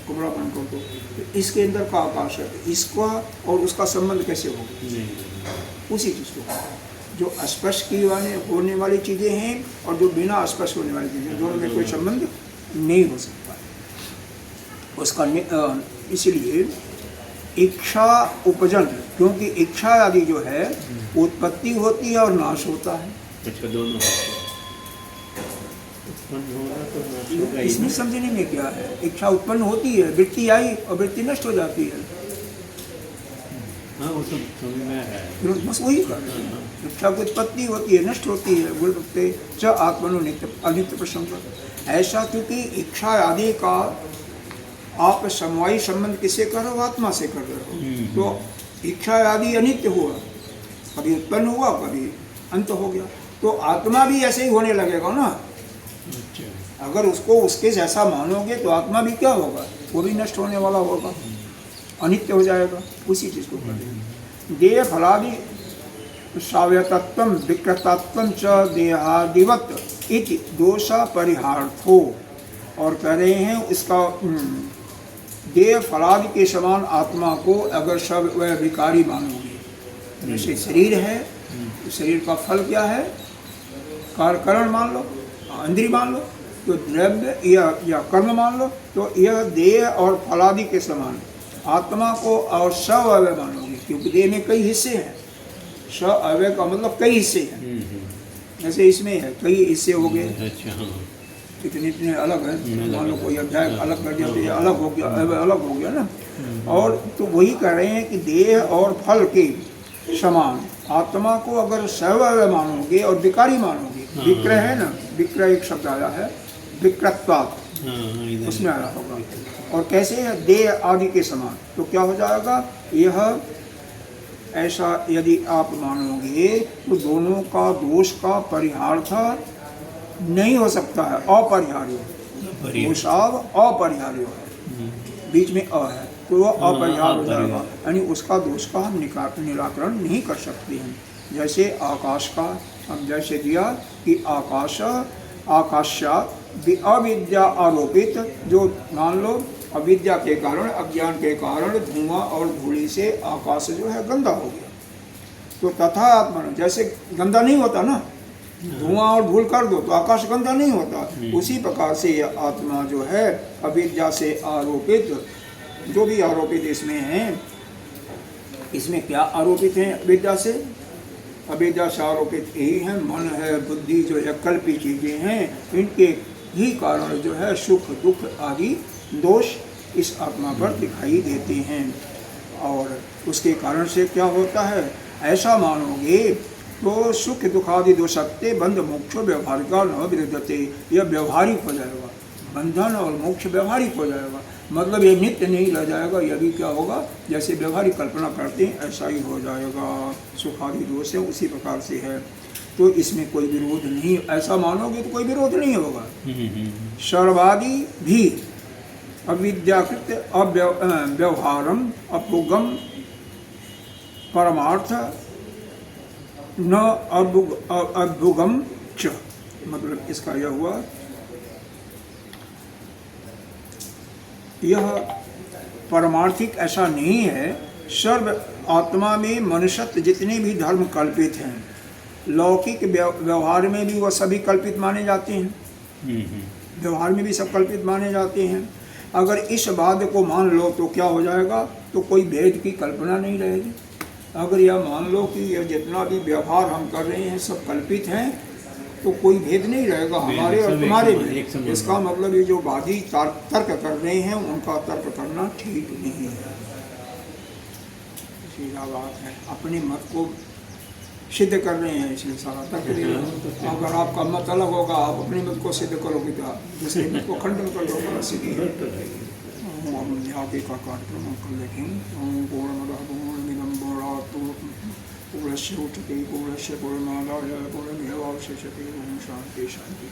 कुबड़ापन को, तो इसके अंदर का आकाश है, इसका और उसका संबंध कैसे होगा? उसी चीज़ को जो स्पर्श की होने वाली चीज़ें हैं और जो बिना स्पर्श होने वाली चीज़ें, दोनों में कोई संबंध नहीं हो सकता है उसका। इसलिए इच्छा उपजन, क्योंकि इच्छा आदि जो है उत्पत्ति होती है और नाश होता है। अच्छा, दोनों उत्पन्न होगा तो नाश होगा ही इसमें ना। समझने में क्या है? इच्छा उत्पन्न होती है, वृत्ति आई और वृत्ति नष्ट हो जाती है, हाँ वो तो समझ में आ रहा है। बस वही कर रहे हैं। इच्छा की उत्पत्ति होती है, नष्ट होती है, बोलते च आत्मनो नित्य अनित्य प्रसंग। ऐसा क्योंकि इच्छा आदि का आप समवायी संबंध किससे कर रहे हो? आत्मा से कर रहे हो। तो इच्छा आदि अनित्य हुआ, कभी उत्पन्न हुआ कभी अंत हो गया, तो आत्मा भी ऐसे ही होने लगेगा ना। अच्छा, अगर उसको उसके जैसा मानोगे तो आत्मा भी क्या होगा? वो भी नष्ट होने वाला होगा, अनित्य हो जाएगा। उसी चीज़ को कहते हैं देह फलादि साव्यतत्व विकृतत्व च देहादिवत इति दोष परिहार्थो। और कह रहे हैं इसका देह फलादि के समान आत्मा को अगर सब वह विकारी मानोगे, जैसे शरीर है तो शरीर का फल क्या है? कारण मान लो, इंद्रिय मान लो, तो द्रव्य या कर्म मान लो, तो यह देह और फलादि के समान आत्मा को और सअवयव मानोगे, क्योंकि देह में कई हिस्से हैं। सअवयव का मतलब कई हिस्से हैं, जैसे इसमें है कई हिस्से हो गए, अच्छा, हाँ, इतने इतने अलग है। मान लो कोई अध्याय अलग कर दिया तो ये अलग हो गया, अलग हो गया ना। और तो वही कह रहे हैं कि देह और फल के समान आत्मा को अगर सअवयव मानोगे और विकारी मानोगे, विक्रय है ना, विक्रय एक शब्द आया है, विकृतत्वात्, उसमें आया होगा। और कैसे है? देह आदि के समान, तो क्या हो जाएगा? यह ऐसा यदि आप मानोगे तो दोनों का दोष का परिहार नहीं हो सकता है, अपरिहार्य। दोषाव अपरिहार्य है, बीच में अ है, तो वह अपरिहार्य हो जाएगा, यानी उसका दोष का हम निराकरण नहीं कर सकते हैं। जैसे आकाश का हम जैसे दिया कि आकाश आकाशात अविद्या आरोपित, जो मान लो अविद्या के कारण, अज्ञान के कारण धुआं और धूलि से आकाश जो है गंदा हो गया। तो तथा आत्मा, जैसे गंदा नहीं होता ना, धुआं और धूल कर दो तो आकाश गंदा नहीं होता, उसी प्रकार से यह आत्मा जो है अविद्या से आरोपित, जो भी आरोपित इसमें हैं, इसमें क्या आरोपित हैं? अविद्या से, अविद्या से आरोपित यही है, मन है, बुद्धि जो है, कल्पी चीजें हैं, इनके ही कारण जो है सुख दुख आदि दोष इस आत्मा पर दिखाई देते हैं। और उसके कारण से क्या होता है? ऐसा मानोगे तो सुख दुखादि दोषत्ते बंध मोक्ष व्यवहारिका न विरुद्धते, यह व्यवहारिक हो जाएगा, बंधन और मोक्ष व्यवहारिक हो जाएगा, मतलब ये नित्य नहीं रह जाएगा। यह भी क्या होगा? जैसे व्यवहारिक कल्पना करते हैं ऐसा ही हो जाएगा। सुखादि दोष है उसी प्रकार से है, तो इसमें कोई विरोध नहीं, ऐसा मानोगे तो कोई विरोध नहीं होगा। सर्वादि भी अविद्याकृत व्यवहारम अपुगम परमार्थ न अभुगम च, मतलब इसका यह हुआ, यह परमार्थिक ऐसा नहीं है। सर्व आत्मा में मनुष्यत्व जितने भी धर्म कल्पित हैं, लौकिक व्यवहार में भी वह सभी कल्पित माने जाते हैं, व्यवहार में भी सब कल्पित माने जाते हैं। अगर इस बात को मान लो तो क्या हो जाएगा? तो कोई भेद की कल्पना नहीं रहेगी। अगर यह मान लो कि यह जितना भी व्यवहार हम कर रहे हैं सब कल्पित हैं, तो कोई भेद नहीं रहेगा हमारे और तुम्हारे में। इसका मतलब ये जो वादी तर्क कर रहे हैं उनका तर्क करना ठीक नहीं है, सीधा बात है। अपने मत को सिद्ध कर रहे हैं इसलिए सारा तर्क दे रहे हैं। अगर आपका मत अलग होगा, आप अपने मत को सिद्ध करोगे तो दूसरे मत को खंडन कर दो, सीधी है। आगे का कार्यक्रम हम कर देखेंगे। पूर्णस्य उच्यते पूर्णस्य पूर्णमादाय पूर्णमेवावशिष्यते। ओम शांति शांति।